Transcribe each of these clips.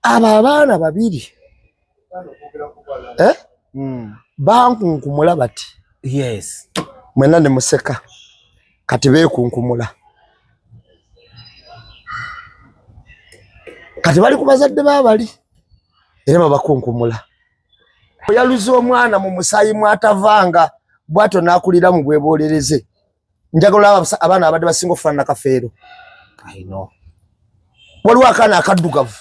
aba abaana babiri bankunkumula bati yes mwena ne museka kati beekunkumula kati bali ku bazadde babali era babakunkumula yaluze omwana mu musayi mwatavanga bwato nakulira mu bwebolereze njagala abaana abadde basinga okufaanana Kafeero I know waliwo akaana akaddugavu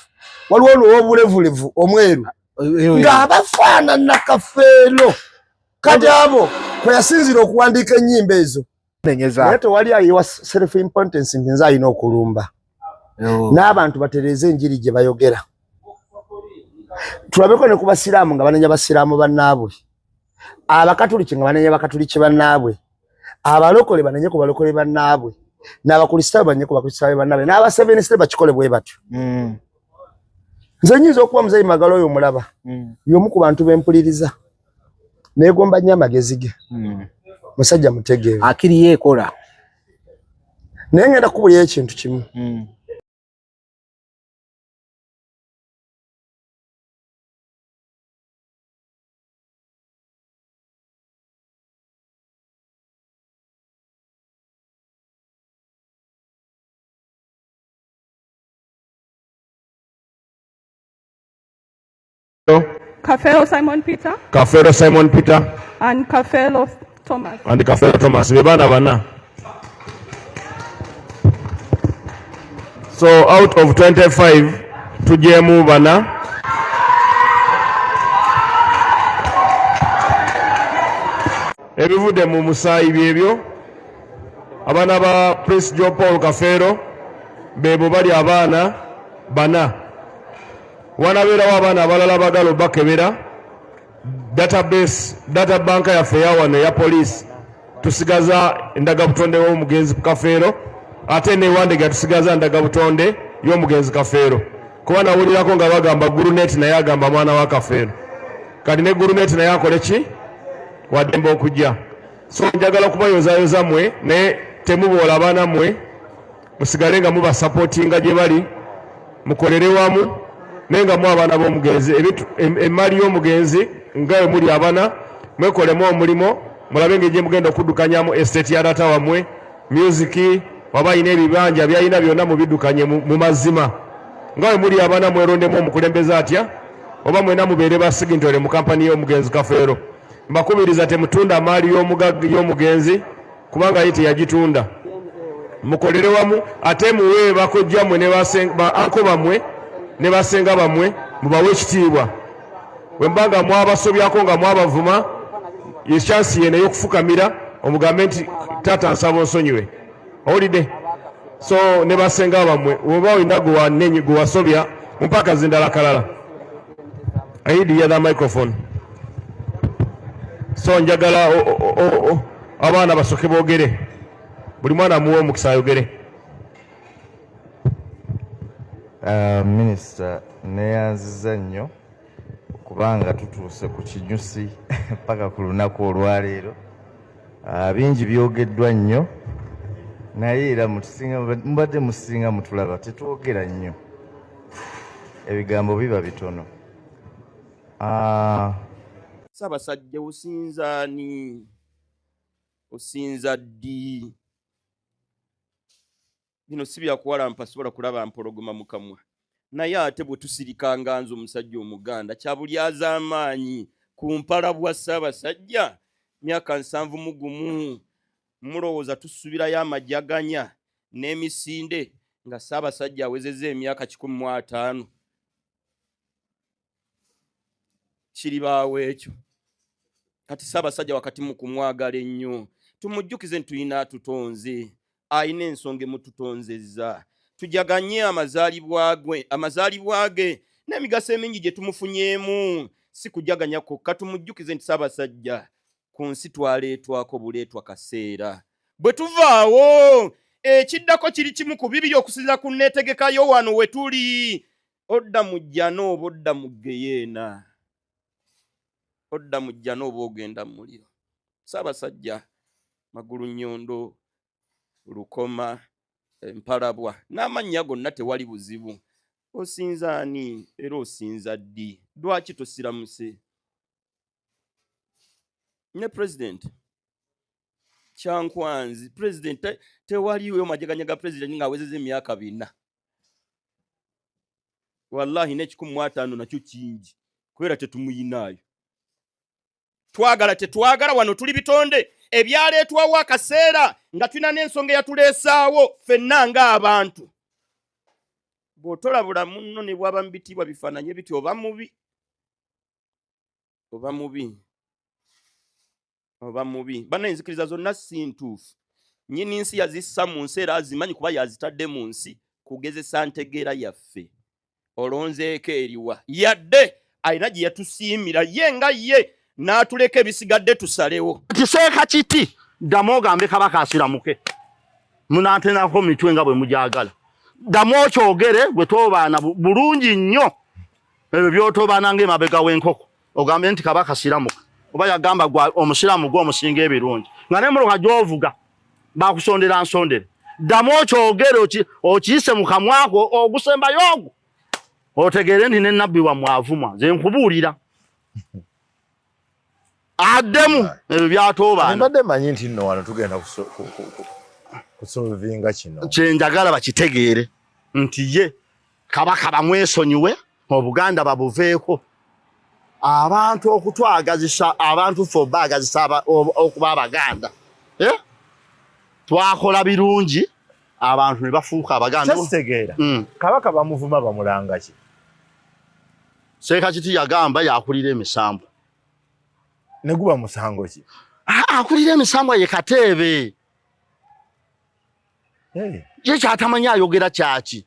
waliwo n'obulevulevu omweru ng'abafaanana Kafeero kati abo kwe yasinzira okuwandiika ennyimba ezo naye tewali ayiwa self importance nti nze alina okulumba n'abantu batereeze enjiri gye bayogera tulabeko ne ku basiraamu nga banenya basiraamu bannaabwe abakatuliki nga banenya bakatuliki bannaabwe abalokole banenye ku balokole bannaabwe n'abakristaayo banenye ku bakristaayo bannaabwe n'abaseveniste bakikole bwe batyo nze nnyinza okuba muzeeyi Magalo oyo omulaba y'omu ku bantu bempuliriza neegomba nnyo amagezi ge musajja mutegeevu akiri yeekola naye ngenda kukubulira ekintu kimu Kafeero Simon Peter. Kafeero Simon Peter. And Kafeero Thomas. And Kafeero Thomas. Bebana bana. So out of 25, tujemu bana. Ebivude mu musayi byebyo. Abana ba Prince Joe Paul Kafeero bebo bali abana bana. Wanabeerawo abaana abalala bagalo bakebera database data banka yaffe yawano eya poliisi tusigaza endagabutonde w'omugenzi Kafeero ate newandega tusigaza endagabutonde y'omugenzi Kafeero kuba nawulirako nga bagamba Gurunet naye agamba mwana wa Kafeero kati ne Gurunet naye akole ki waddemba okujja so njagala okubayozaayoza mmwe naye temuboola abaana mmwe musigale nga mubasapootinga gye bali mukolere wamu nenga mu abaana b'omugenzi emmali y'omugenzi nga muli abana mwekolemu omulimo mulabe ng'egye mugenda okuddukanyamu estate ya data wammwe music waba ayina ebibanja byayina byonna mubiddukanye mu mazima nga muli abana mwerondemu omukulembeze atya oba mwena mubeere basigintole mu kampani y'omugenzi Kafeero mbakubiriza temutunda amaali y'omugenzi kubanga ye teyagitunda mukolere wamu ate muwe bakojjammwe ne anko bammwe ne basenga bamwe mubawe ekitiibwa wembanga mwabasobyako nga mwabavuma yechansi yene y'okufukamira omugambe nti taata nsaba onsonyiwe owulidde so ne basenga bamwe oba olina gwe wasobya mpaka zindala kalala ayidi ya microphone so njagala abaana basoke boogere buli mwana muwe omukisa ayogere. Minisita neyanziza nnyo kubanga tutuuse ku kinyusi mpaka ku lunaku olwaleero bingi byogeddwa nnyo naye era mubadde musinga mutulaba tetwogera nnyo ebigambo biba bitono. Ssaabasajja osinzaani osinza ddi bino si byakuwalampa sobola kulaba mpologoma mu kamwa naye ate bwe tusirikanga nze omusajja omuganda kyabuli az'amaanyi ku mpala bwa Ssaabasajja myaka 71 mulowooza tusubirayo amajaganya n'emisinde nga Ssaabasajja awezezza emyaka 105 kiribaawo ekyo kati Ssaabasajja wakati mu kumwagala ennyo tumujjukize nti tulina atutonze ayina ensonga emututonzezza tujaganye amazaalibwa ge n'emigaso emingi gye tumufunyeemu si kujaganya kokka tumujjukize nti Ssaabasajja ku nsi twaleetwako buleetwa kaseera bwe tuvaawo ekiddako kiri kimu ku bibiri okusinza ku nneetegekayo wano we tuli odda mu jjana oba odda mu geyeena odda mu jjana oba ogenda mu muliro. Ssaabasajja Magulu Nnyondo Lukoma Mpalabwa n'amannya gonna tewali buzibu Osinza ani era osinza ddi? Lwaki tosiramuse? Ne president Kyankwanzi president tewaliwo majaganyaga president nga awezeze emyaka 4. Wallahi n'ekikumi nakyo kingi kubera tetumuyinaayo. Twagala wano tuli bitonde ebyaleetwawo akaseera nga tulina n'ensonga yatuleesaawo ffenna ng'abantu. Bw'otolabula munno ne bwaba mu bitibwa bifaananye biti oba mubi. Bannayinzikiriza zonna si ntuufu. Nnyini nsi yazissa mu nsi era azimanyi kuba yazitadde mu nsi kugezesa ntegeera yaffe. Olonzeeko eriwa yadde alina gye yatusiimira ye nga ye n'atuleka ebisigadde tusalewo. Kiseeka kiti ddamu ogambe Kabaka asiramuke. Munaantenako mitwe nga bwe mujagala. Ddamu okyogere gwe toobaana bulungi nnyo. Ebyo by'otobaana ng'emabega w'enkoko. Ogambe nti Kabaka asiramuke. Oba yagamba omusiramu gw'omusinga ebirungi. Nga ne muloka gy'ovuga baakusondera nsondere. Ddamu okyogere okiyise mu kamwako ogusembayo ogwo. Otegeere nti ne nnabbi wa mwavumwa nze nkubuulira. Addemu ebyo byatoobaana. Mbadde manyi nti nno wano tugenda kusolvinga kino. Kye njagala bakitegeere nti ye Kabaka bamwesonyiwe Obuganda babuveeko. Abantu okutwagazisa abantu ffe baagazisa okuba Abaganda. Twakola birungi abantu ne bafuuka Abaganda. Kitegeera. Kabaka bamuvuma bamulanga ki? Seeka kiti yagamba yakulira emisambo. Ne guba musango ki? Akulira emisambo ye Kateebe. Ye kyatamanya ayogera kyaki.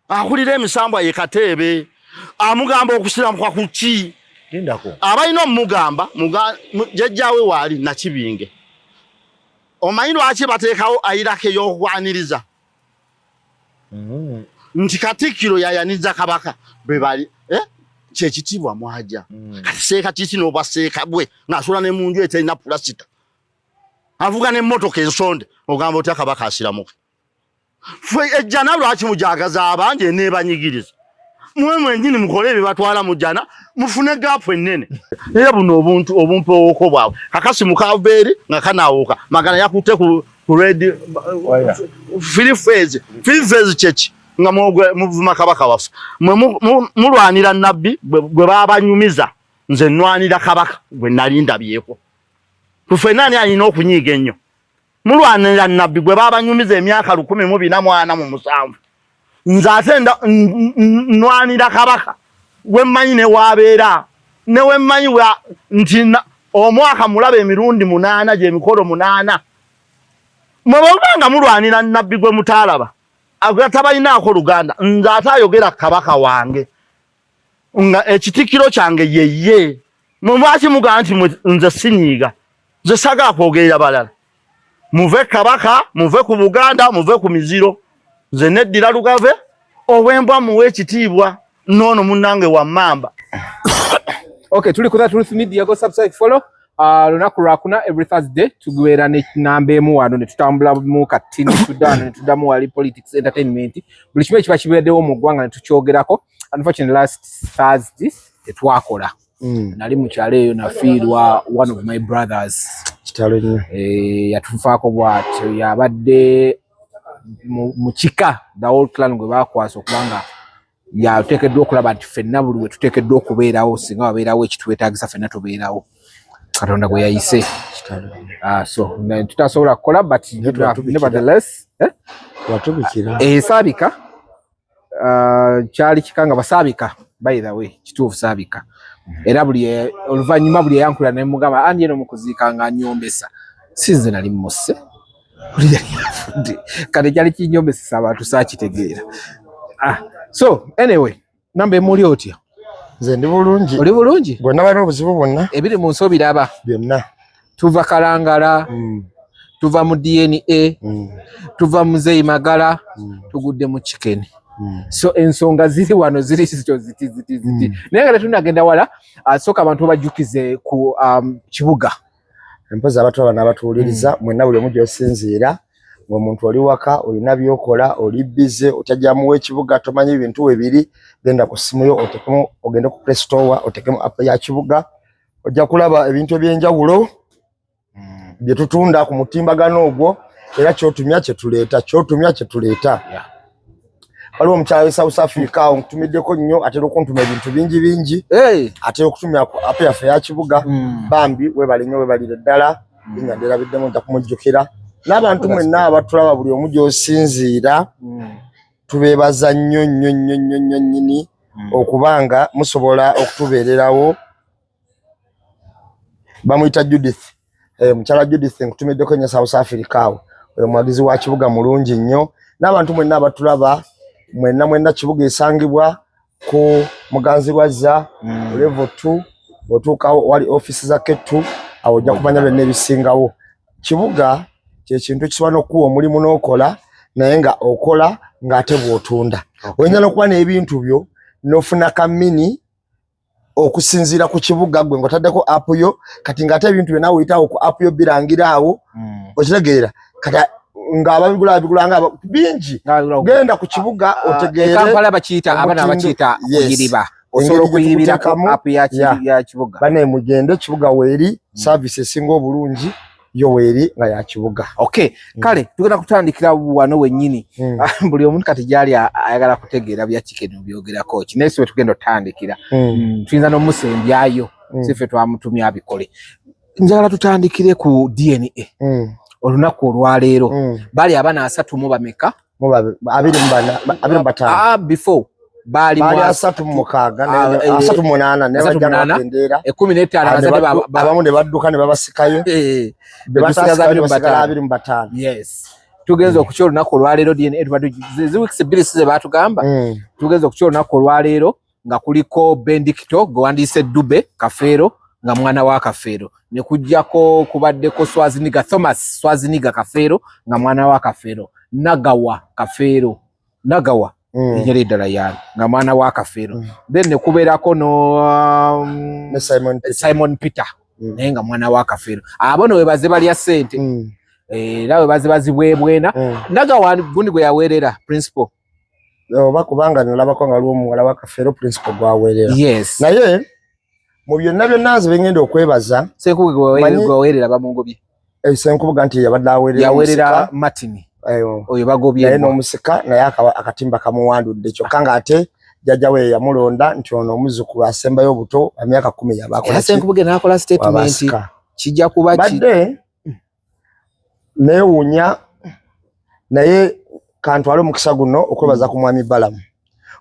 Akulira emisambo ye Kateebe. Amugamba okusiramuka ku ki? Lindako. Abalina omugamba jjajjaawe waali Nakibinge. Omanyi lwaki bateekawo ayirako ey'okwaniriza? Nti Katikkiro yayaniriza Kabaka bwe bali kyekitiibwa mwaja. Seeka kiti n'obwaseeka bwe ng'asula ne mu nju eterina pulasita. Avuga n'emmotoka ensonde ogamba otya Kabaka asiramuke. Ffe ejjana lwaki mujagaza abangi eneebanyigiriza? Mwe mwennyini mukole ebyo batwala mu jjana mufune gaapu ennene. Era buno obumpowooko bwabwe. Kakasi mu Kaaveeri nga kanaawuka. Magana yakutte ku red free phase kyeki nga muvuma Kabaka waffe. Mulwanira nnabbi gwe baabanyumiza. Nze nnwanira Kabaka gwe nali ndabyeko. Ffe nani alina okunyiiga ennyo? Mulwanira nnabbi gwe baabanyumiza emyaka 1447. Nze ate nnwanira Kabaka we mmanyi ne waabeera ne we mmanyi nti omwaka mulaba emirundi 8 gye mikolo 8. Mwe bwanga mulwanira nnabbi gwe mutaalaba agatabalinaako Luganda. Nze ate ayogera Kabaka wange nga ekitikkiro kyange yeye. Mwe lwaki mugamba nti nze sinyiiga? Nze sagala kwogerera balala. Muve Kabaka, muve ku Buganda, muve ku miziro. Nze neddira Lugave obwembwa muwe ekitiibwa nono munnange wa Mamba. Okay, tuli ku That Truth Media, go subscribe, follow. Lunaku lwakuna every Thursday tugwera ne namba emu wano ne tutambula mu katini Sudan ne tudamu wali politics entertainment. Buli kimu ekiba kibeereddewo mu ggwanga ne tukyogerako. Unfortunately last Thursday tetwakola. Nali mu kyalo eyo nafiirwa one of my brothers. Kitalo nnyo. Yatufaako bw'atyo yabadde mu kika the whole clan gwe bakwasa okubanga yateekeddwa okulaba nti ffenna buli we tuteekeddwa okubeerawo singa wabeerawo ekitwetaagisa ffenna tubeerawo. Katonda gwe yayise. So tutasobola kukola but nevertheless watubikira saabika kyali kikanga basaabika by the way kituufu saabika era buli oluvannyuma buli eyankula ne mugamba andi eno mukuziika nga nyombesa sinze nali musse kati kyali kinyombesesa abantu saakitegeera. So anyway namba emuli otya? Nze ndi bulungi. Oli bulungi? Bwonna balina obuzibu bwonna ebiri mu nsi biraba byonna. Tuva Kalangala, tuva mu DNA, tuva mu Zeimagala, tugudde mu Chicken. So ensonga ziri wano ziri ziti. Naye nga tunagenda wala sooka abantu bajjukize ku kibuga. Empoza abantu abana abatuuliriza mwenna buli omu gy'osinziira omuntu oli waka olina byokola oli bize otajamuwe ekibuga tomanyi ebintu ebiri genda ku simu yo otekemo ogende ku Play Store otekemo app ya kibuga ojja kulaba ebintu ebyenjawulo bye tutunda ku mutimbagano ogwo era kyotumya kye tuleeta waliwo omukyala wa South Africa ontumiddeko nnyo atera okuntuma ebintu bingi atera okutumya ku app yaffe ya kibuga bambi webale nnyo webalire ddala nga biddemu nja kumujjukira n'abantu mwenna abatulaba buli omu gy'osinziira tubeebaza nnyo nnyini okubanga musobola okutubeererawo. Bamuyita Judith mukyala Judith nkutumiddeko nnyo South Africa awo oyo mwagizi wa kibuga mulungi nnyo n'abantu mwenna abatulaba mwenna kibuga esangibwa ku Muganzirwazza level 2 otuuka wali office za Kettu awo ojja kumanya byonna ebisingawo. Kibuga kintu kisobola n'okuwa omulimu n'okola naye nga okola ng'ate bw'otunda oyinza n'okuba n'ebintu byo n'ofuna kamini okusinziira ku kibuga gwe ng'otaddeko app yo kati ng'ate ebintu byonna oyitawo ku app yo birangira awo okitegeera kati ng'ababigula nga bingi genda ku kibuga otegeere Kampala bakiyita okuyiriba osobola okuyiribira ku app ya kibuga bane mugende kibuga weeri service esinga obulungi yo weeri nga ya kibuga. Okay kale tugenda kutandikira wano wennyini buli omuntu kati gyali ayagala kutegeera bya Chicken byogerako kinesi we tugenda otandikira tuyinza n'omusembyayo sife twamutumya abikole njagala tutandikire ku DNA olunaku olwaleero bali abana 3 mu bameka mu 25 before bali 3 mu 6 3 mu 8 ne bajja kundera 15 abamu ne badduka ne babasikayo bebasigaza 25 yes tugenza okuchola olunaku olwaleero DNA weeks bills ze batugamba tugenza okuchola olunaku olwaleero nga kuliko Bendikito gwandise Dube Kafeero nga mwana wa Kafeero ne kujjako kubaddeko Swaziniga Kafeero nga mwana wa Kafeero Nagawa Kafeero Nyeri ddala yani nga mwana wa Kafeero then ne kubeerako no Simon Peter naye nga mwana wa Kafeero abono we baze balya ssente era we baze bazibwebwena Nagawa gundi gwe yaweerera principal oba kubanga nalabako nga lwo muwala wa Kafeero principal gwaweerera yes naye mu byonna nze bengenda okwebaza Senkubuge gwaweerera bamungobye Senkubuga nti yabadde yaweerera Martin oyo bagobye naye n'omusika naye akatimba kamuwandudde kyokka ng'ate jjajja we yamulonda nti ono omuzzukulu asembayo obuto emyaka 10 yabakola Senkubuge n'akola statement kijja kuba badde neewuunya naye kantwale omukisa guno okwebaza ku mwami Balamu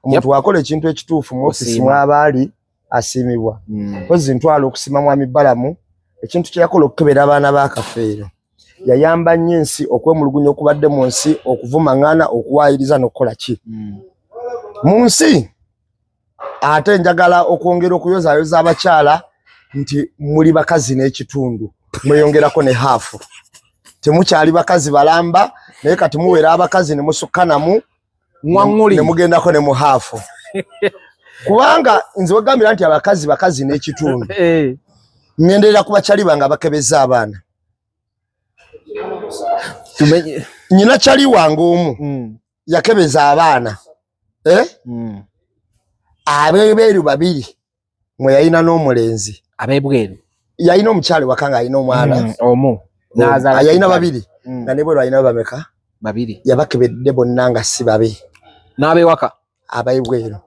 omuntu wakola ekintu ekituufu mu ofisi mw'abaali asiimibwa kozi ntwala okusima mwami Balamu ekintu kye yakola okukebera abaana ba Kafeero yayamba nnyo ensi okwemulugunya okubadde mu nsi okuvumaŋŋana okuwaayiriza n'okukola ki mu nsi ate njagala okwongera okuyozaayoza abakyala nti muli bakazi n'ekitundu mweyongerako ne haafu temukyali bakazi balamba naye kati muwera abakazi ne musukkanamu ne mugendako ne mu haafu kubanga nze wegambira nti bakazi n'ekitundu ngenderera ku bakyali bange abakebeza abaana nyina kyali wange omu yakebeza abaana abeebeeru 2 mwe yalina n'omulenzi abeebweru yalina omukyali waka nga alina omwana omu yalina 2 nga ne bweru alina bameka 2 yabakebedde bonna nga si babe n'abewaka abeebweru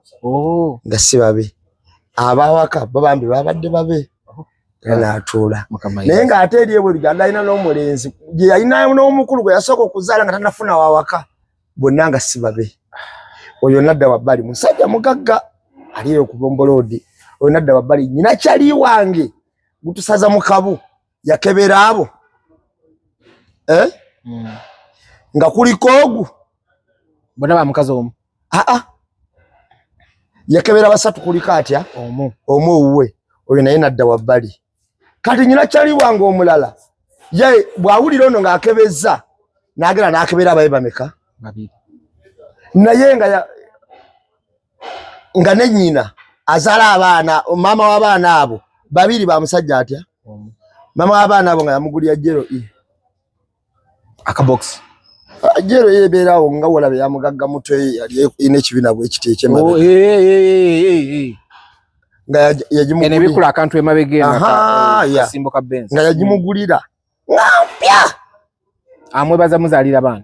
nga si babe abawaka babambi babadde babe n'atuula naye ng'ate eri ebweru gy'adde alina n'omulenzi gye yalina n'omukulu gwe yasooka okuzaala nga tanafuna wawaka bonna nga si babe oyo nadda wabbali musajja mugagga aliyo ku Bomboloodi oyo nadda wabbali nyina kyali wange gutusaza mu kabu yakebera abo nga kuliko ogu bonna bamukazi omu yakebera 3 kuliko atya omu owuwe oyo naye nadda wabbali kati nyina kyali wange omulala ye bwawulira ono ng'akebeza n'agera n'akebera abaye bameka 2 naye nga ne nnyina azaala abaana maama w'abaana abo 2 ba musajja atya maama w'abaana abo nga yamugulira jero akabox Jero yeberawo nga walabe ya mugagga mutwe yali ine kibina bwe kiteke mabe. Oh Nga yajimugulira. Ene bikula akantu emabege ya simbo ka Benz. Nga yajimugulira. Ngampya. Amwebaza muzalira bana.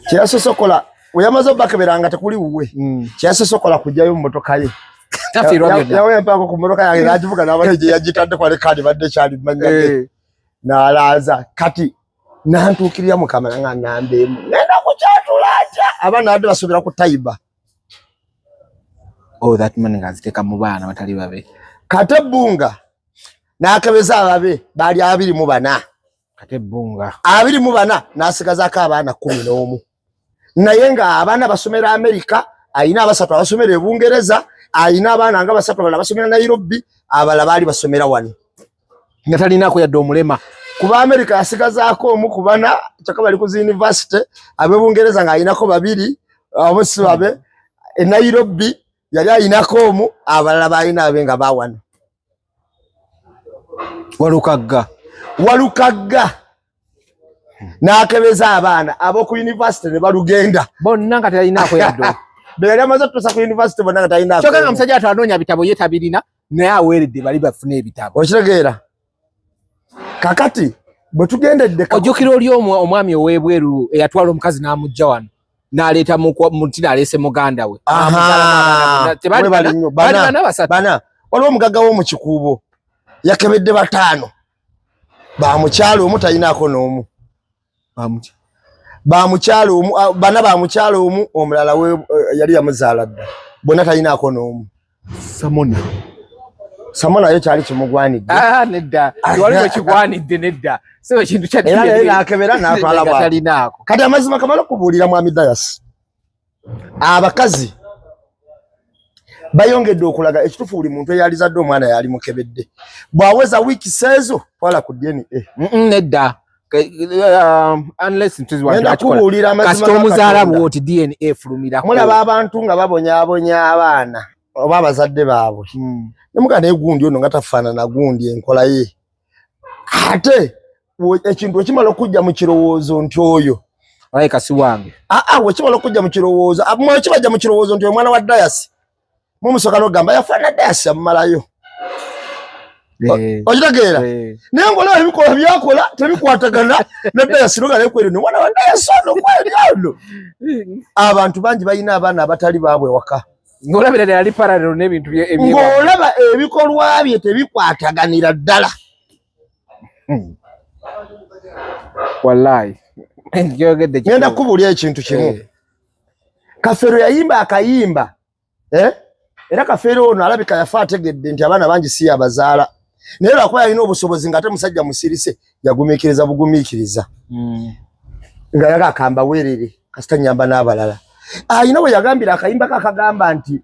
Kyasosokola oyamaze bakeberanga tekuli uwe. Kyasosokola kujjayo mmotoka ye. Yawe mpako ku mmotoka yange najivuga n'abaje yagitadde kwa rekadi badde kyali manyage. N'alaza kati nantukirira mu kamera nga nambemu. Nenda kukyatulaja abana adde basubira ku Taiba. Oh, that man ngaziteka mu bana batali babe. Kate Bunga n'akebeza ababe bali 24. Kate Bunga 24 n'asigaza ka abana 11. Naye nga abana basomera Amerika, ayina abasatu abasomera e Bungereza, ayina abana nga basatu basomera Nairobi, abala bali basomera wano. Nga talinako yadde omulema. Kuba Amerika yasigazaako omu ku bana kyokka bali ku university, abe Bungereza nga ayinako 2, abosi babe e Nairobi yali ayinako omu, abalala balina abenga bawano. Walukagga n'akebeza abaana abo ku university ne balugenda bonna nga talinako yaddo. Bali amaze tusa ku university bonna nga talinako. Kyokka nga musajja atwanoonya bitabo ye tabirina naye aweeredde bali bafune ebitabo. Okitegeera? Kakati bwe tugendedde ojjukira oli omwami ow'ebweru eyatwala omukazi n'amugja wano n'aleeta mutina aleese muganda we. Bana waliwo omugagga w'omu Kikuubo yakebedde 5 bamukyalo omu talinako n'omu. Bamukyalo omu bana bamukyalo omu omulala we yali yamuzaala dda bonna talinako n'omu. Samona yo kyali kimugwanidde. Nedda waliwo kigwanidde nedda so ekintu kya era nakebera n'atwala talinako. Kati amazima kamala kubuulira mwami Dayas abakazi bayongedde okulaga ekitufu buli muntu eyalizadde omwana yali mukebedde bwaweza wiki sezo wala ku DNA. Nedda unless nenda kubuulira amazima omuzaala bwoti DNA efulumirako. Mulaba abantu nga babonyaabonya abaana oba abazadde baabwe nemuganda egundi ono nga tafaanana gundi enkola ye. Ate ekintu ekimala okujja mu kirowoozo nti oyo aye kasi wange wekimala okujja mu kirowoozo mwekibajja mu kirowoozo nti omwana wa Dayas mumusoka n'ogamba yafaana Dayas amumalayo. Okitegeera? Naye ng'olaba ebikola byakola tebikwatagana ne Dayas noga nekweri omwana wa Dayas ono kweri ono. Abantu bangi balina abaana abatali baabwe waka. Ng'olabira yali parallel n'ebintu ng'olaba ebikolwa bye tebikwataganira ddala. Wallahi ngenda kubuulira ekintu kimu. Kafeero yayimba akayimba era Kafeero ono alabika yafa ategedde nti abaana bangi si abazaala naye lwakuba yalina obusobozi ng'ate musajja musirise yagumiikiriza bugumiikiriza nga yaga akamba weerere kasita nyamba n'abalala. Ayina bwe yagambira akayimba kakagamba nti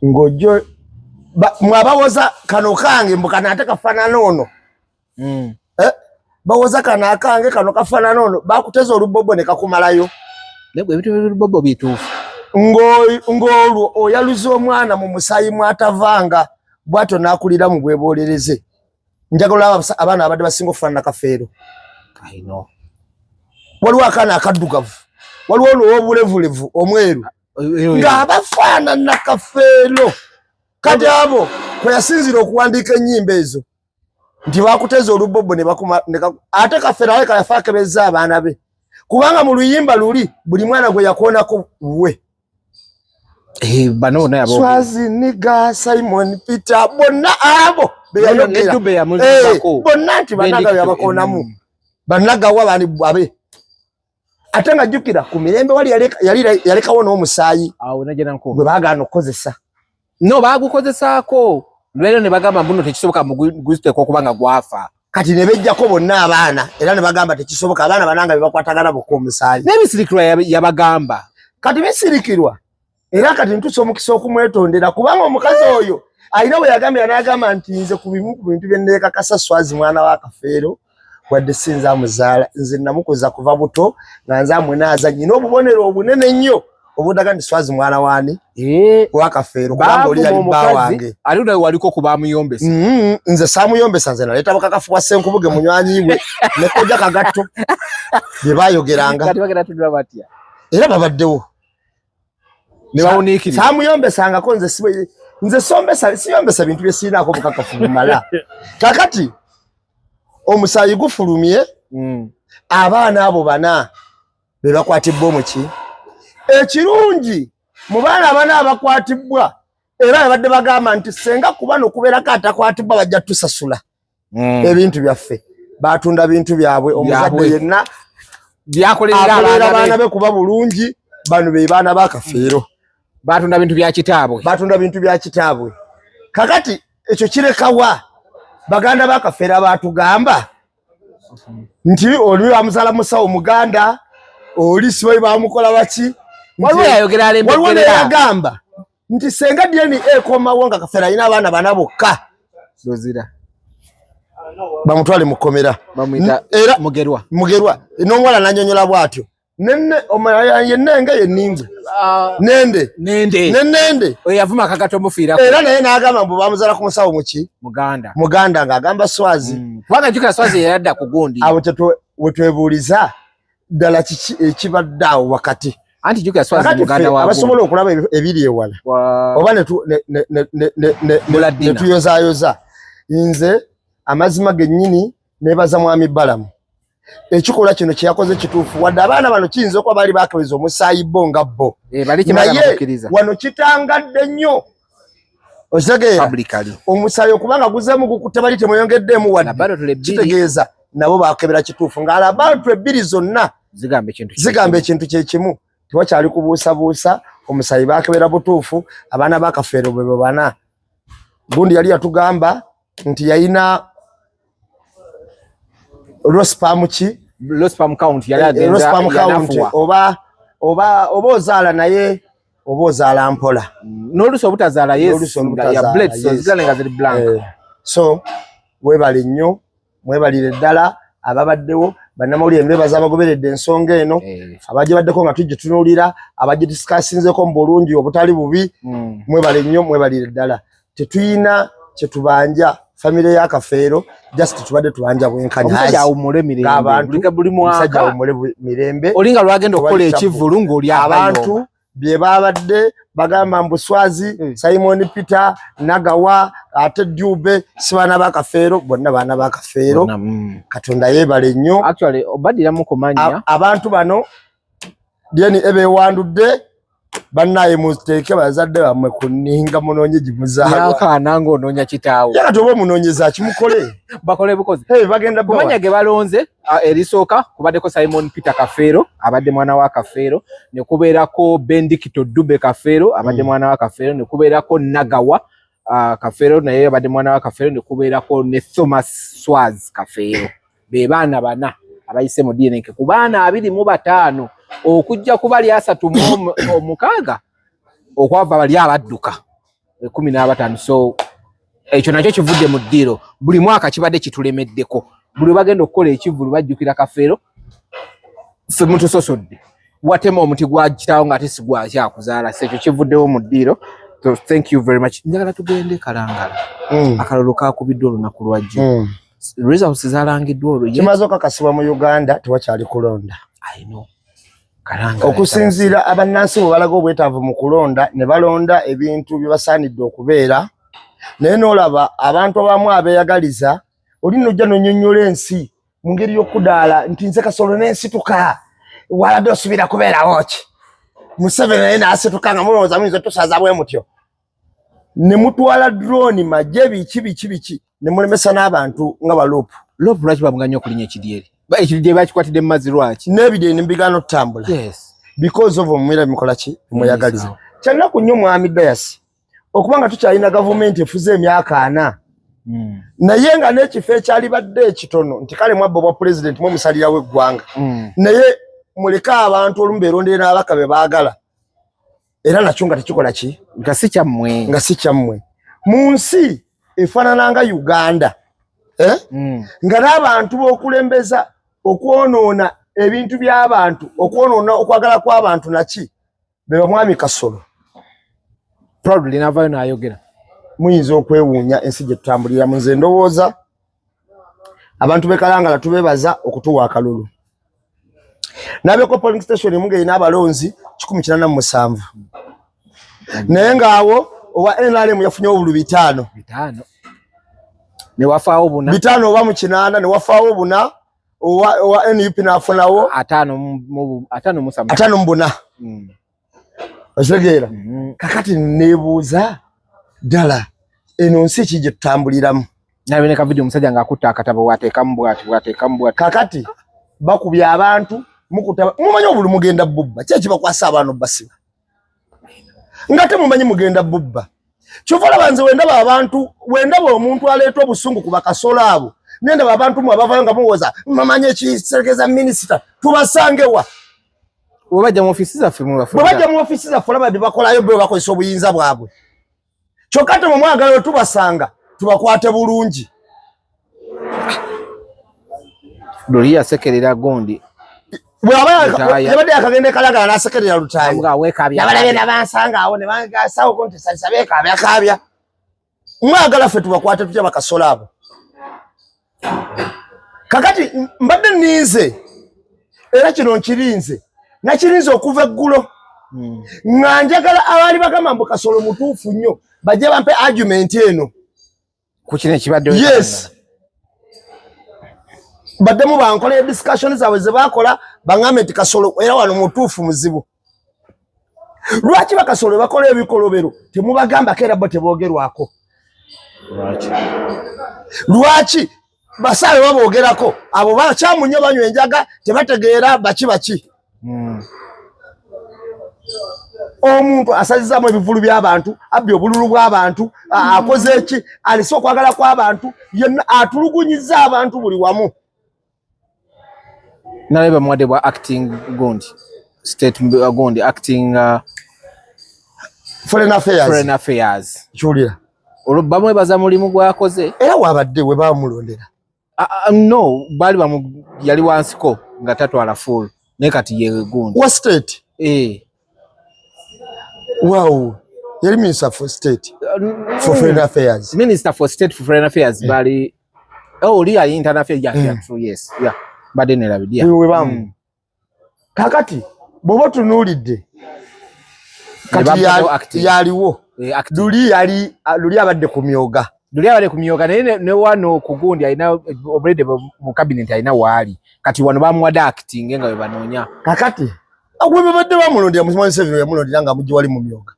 ng'ojjo mwabawoza kano kange mbukana ate kafaanana ono. Bawoza kano akange kano kafaanana ono bakuteza olubobo ne kakumalayo. Ebintu olubobo bituufu. Ng'olwo oyaluza omwana mu musaayi mwatavanga bw'atyo n'akulira mu bwebolereze. Njagala abaana abadde basinga okufaanana Kafeero. Waliwo akaana akaddugavu, waliwo ono ow'obulevulevu omweru ng'abafaanana Kafeero. Kati abo kwe yasinzira okuwandiika ennyimba ezo nti bakuteza olubobo ne bakuma ate Kafeero aleka yafa akebezza abaana be kubanga mu luyimba luli buli mwana gwe yakoonako we. Bano nabo Swazi Niga Simon Peter bonna abo beyayogera bonna nti banaga yabakoonamu banaga wabani bwabe. Ate nga jjukira ku mirembe wali yalekawo n'omusaayi gwe baagaana okukozesa. No bagukozesaako lwero ne bagamba mbuno tekisoboka muguziteeko okubanga gwafa. Kati ne bejjako bonna abaana era ne bagamba tekisoboka abaana bananga be bakwatagana bokka omusaayi. N'ebisirikirwa yabagamba. Kati bisirikirwa era kati ntusa omukisa okumwetondera kubanga omukazi oyo alina bwe yagambira n'agamba nti nze ku bimu ku bintu bye nneekakasa Swazi mwana wa Kafeero wadde sinza amuzaala nze namukuza kuva buto nga nze amwenaaza nyina obubonero obunene nnyo obudaga ndi Swazi mwana wani wakafeero babu oli yali bba wange ali na waliko kuba muyombesa nze samuyombesa nze naleta bakakafu wa Senkubuge munywanyiwe ne koja kagatto bye bayogeranga kati bagenda tudula batya era babaddewo ne bawunikiri samuyombesanga ko nze siyombesa bintu bye sirinaako bukakafu bumala kakati omusayi gufulumye abaana abo bana be bakwatibwa omuki ekirungi mu baana abana abakwatibwa era abadde bagamba nti senga kuba nokubeerako atakwatibwa bajja tusasula ebintu byaffe batunda bintu byabwe omuzadde yenna byakolera abaana be kuba bulungi bano be baana bakafeero batunda bintu bya kitaabwe kakati ekyo kirekawa baganda bakafeera batugamba nti oli amusala musawo muganda oli sibayi bamukola baki waliwo yayogera yagamba nti senga DNA ekomawo nga kafeera alina abaana bana bokka dozira bamutwale mukomera era mugerwa n'omuwala nanyonyola bwatyo nenne yennenge yenningwe nende yavuma kakato mufiirako era naye n'agamba mbu bamuzala ku musawo muki muganda ng'agamba Swazi kubanga jjukira Swazi yadda ku gundi abo wetwebuuliza ddala kiki ekibadde awo wakati anti jjukira Swazi muganda waabwe abasobola okulaba ebiri ewala oba ne tuyozaayoza nze amazima gennyini neebaza mwami Balamu ekikola kino kyeyakoze kituufu wadde abaana bano kiyinza okuba baali bakebeza omusaayi bo nga bo naye wano kitangadde nnyo otegeera omusaayi okubanga guzeemu gukutte bali temweyongeddeemu wadde kitegeeza nabo bakebera kituufu ng'alabantu ebbiri zonna zigamba ekintu kyekimu tewakyali kubuusabuusa omusaayi bakebera butuufu abaana bakafeero bwe bana gundi yali yatugamba nti yayina Rospam count oba ozaala naye oba ozaala mpola n'oluusi obutazaala nga ziri blank so webale nnyo mwebalire ddala ababaddewo bannamawulire mbebaza abagoberedde ensonga eno abagibaddeko nga tugitunuulira abagidisikasinzeko mu bulungi obutali bubi mwebale nnyo mwebalire ddala tetuyina kyetubanja family ya Kafeero just tubadde tubanja bwenkanya musajja awumule mirembe olinga lwagenda okukola ekivulu ng'oli abantu bye babadde bagamba mbu Swazi Simon Peter Nagawa ate Dube sibana ba Kafeero bonna baana ba Kafeero Katonda yebale nnyo actually obadira mu kumanya abantu bano dyeni ebe wandudde bannaye muziteeke bazadde bamwe kuninga munoonye gimuzaalwa yakaananga onoonya kitaawo yakati oba omunoonyeza kimukole bakole bukozi bagenda kumanya ge balonze erisooka kubaddeko Simon Peter Kafeero abadde mwana wa Kafeero ne kubeerako Bendikito Dube Kafeero abadde mwana wa Kafeero ne kubeerako Nagawa Kafeero naye abadde mwana wa Kafeero ne kubeerako ne Thomas Swazi Kafeero be baana bana abayise mu DNA ku baana 25 okujja kubali 36 okwava bali abadduka 15 so ekyo nakyo kivudde mu ddiro buli mwaka kibadde kitulemeddeko buli bagenda okukola ekivulu bajjukira Kafeero ffe mutusosodde watema omuti gwa kitaawo nga ate sigwa kyakuzaala sekyo kivuddewo mu ddiro so thank you very much njagala tugende Kalangala akalolo kakubiddwa olunaku lwajjo results zalangiddwa olwo kimaze okakasibwa mu Uganda tewakyali kulonda I know okusinziira abannansi bwe balaga obwetaavu mu kulonda ne balonda ebintu bye basaanidde okubeera naye n'olaba abantu abamu abeeyagaliza oli nojja nonyonnyola ensi mu ngeri y'okudaala nti nze Kasolo n'ensituka walabde osuubira kubeerawo ki Museveni naye n'asituka nga mulowooza muyinza tusaza bwe mutyo ne mutwala drone majje biki ne mulemesa n'abantu nga baloopu lwaki babuganya okulinya ekidyeri ekidyeri bakikwatidde mu mazzi lwaki n'ebidyeri ne mbigaana okutambula because of omumira bimikola ki muyagaliza kyanaku nnyo mwami Dayasi okubanga tukyalina gavumenti efuze emyaka 4 naye nga n'ekifo ekyali badde ekitono nti kale mwabba obwa pulezidenti mumusalirawo eggwanga naye muleke abantu olumu beerondere n'abaka be baagala era nakyo nga tekikola ki nga si kyammwe mu nsi efaanana nga Uganda nga n'abantu b'okulembeza okwonoona ebintu by'abantu okwonoona okwagala kw'abantu naki beba mwami Kasolo probably navayo nayogera muyinza okwewuunya ensi gye tutambulira mu nze ndowooza abantu bekalangala tubebaza okutuwa akalulu nabeko polling station emunge ina abalonzi 187 naye ngaawo owa NRM yafunye obulu 5 ne wafaawo buna 5 oba mu 8 ne wafaawo buna owa NUP nafunawo 5 mu buna osegeera kakati nebuuza ddala eno nsi ki gye tutambuliramu naboneka video musajja ng'akutta akatabo wateekamu bwati kakati bakubya abantu mukutaba mumanyi obulu mugenda bubba kyeki bakwasa abantu basiba ngate mumanyi mugenda bubba kyofala banze wendaba abantu wendaba omuntu aleeta obusungu ku Bakasola abo nenda abantu mu abavayo nga muwoza mamanye kiserekeza minister tubasangewa obajja mu ofisi zaffe mu bafuza bajja mu ofisi zaffe olaba bye bakolayo bwe bakozesa obuyinza bwabwe kyokate mu mwagalo tubasanga tubakwate bulungi Doria sekerera gondi yabadde akagende kalagala nasekerera lutayi yabalabye nabansanga awo ne bangasawo konti salisabe kabya mwagala ffe tubakwate tutya Bakasola abo kakati mbadde ninze era kino nkirinze nakirinze okuva eggulo nga njagala abaali bagamba mbu Kasolo mutuufu nnyo bajje bampe argument eno ku kino ekibadde yes baddemu bankola discussion zaabwe ze bakola baŋŋambe nti Kasolo era wano mutuufu muzibu lwaki Bakasolo bakola ebikolobero temubagambako era bo teboogerwako lwaki basaale baboogerako abo bakyamu nnyo banywa enjaga tebategeera baki omuntu asazizaamu ebivulu by'abantu abbye obululu bw'abantu akoze eki alese okwagala kw'abantu yenna atulugunyiza abantu buli wamu naleba mwade bwa acting gondi state gondi acting foreign affairs kyulira bamwe baza mulimu gwakoze era wabadde we bamulondera no bali yali wansiko nga tatwala full naye kati ye gondi wa state wow yali minister for state for foreign affairs minister for state for foreign affairs bali liya internal affairs true yes yeah bade nelabidia we bamu kakati bobo tunuulidde kati yaliwo luli abadde ku myoga ne wano ku gundi alina obrede mu cabinet alina waali kati wano bamuwadde acting nga we banoonya kakati agwe babadde bamulondera Museveni Museveni yamulondera nga mujji wali mu myoga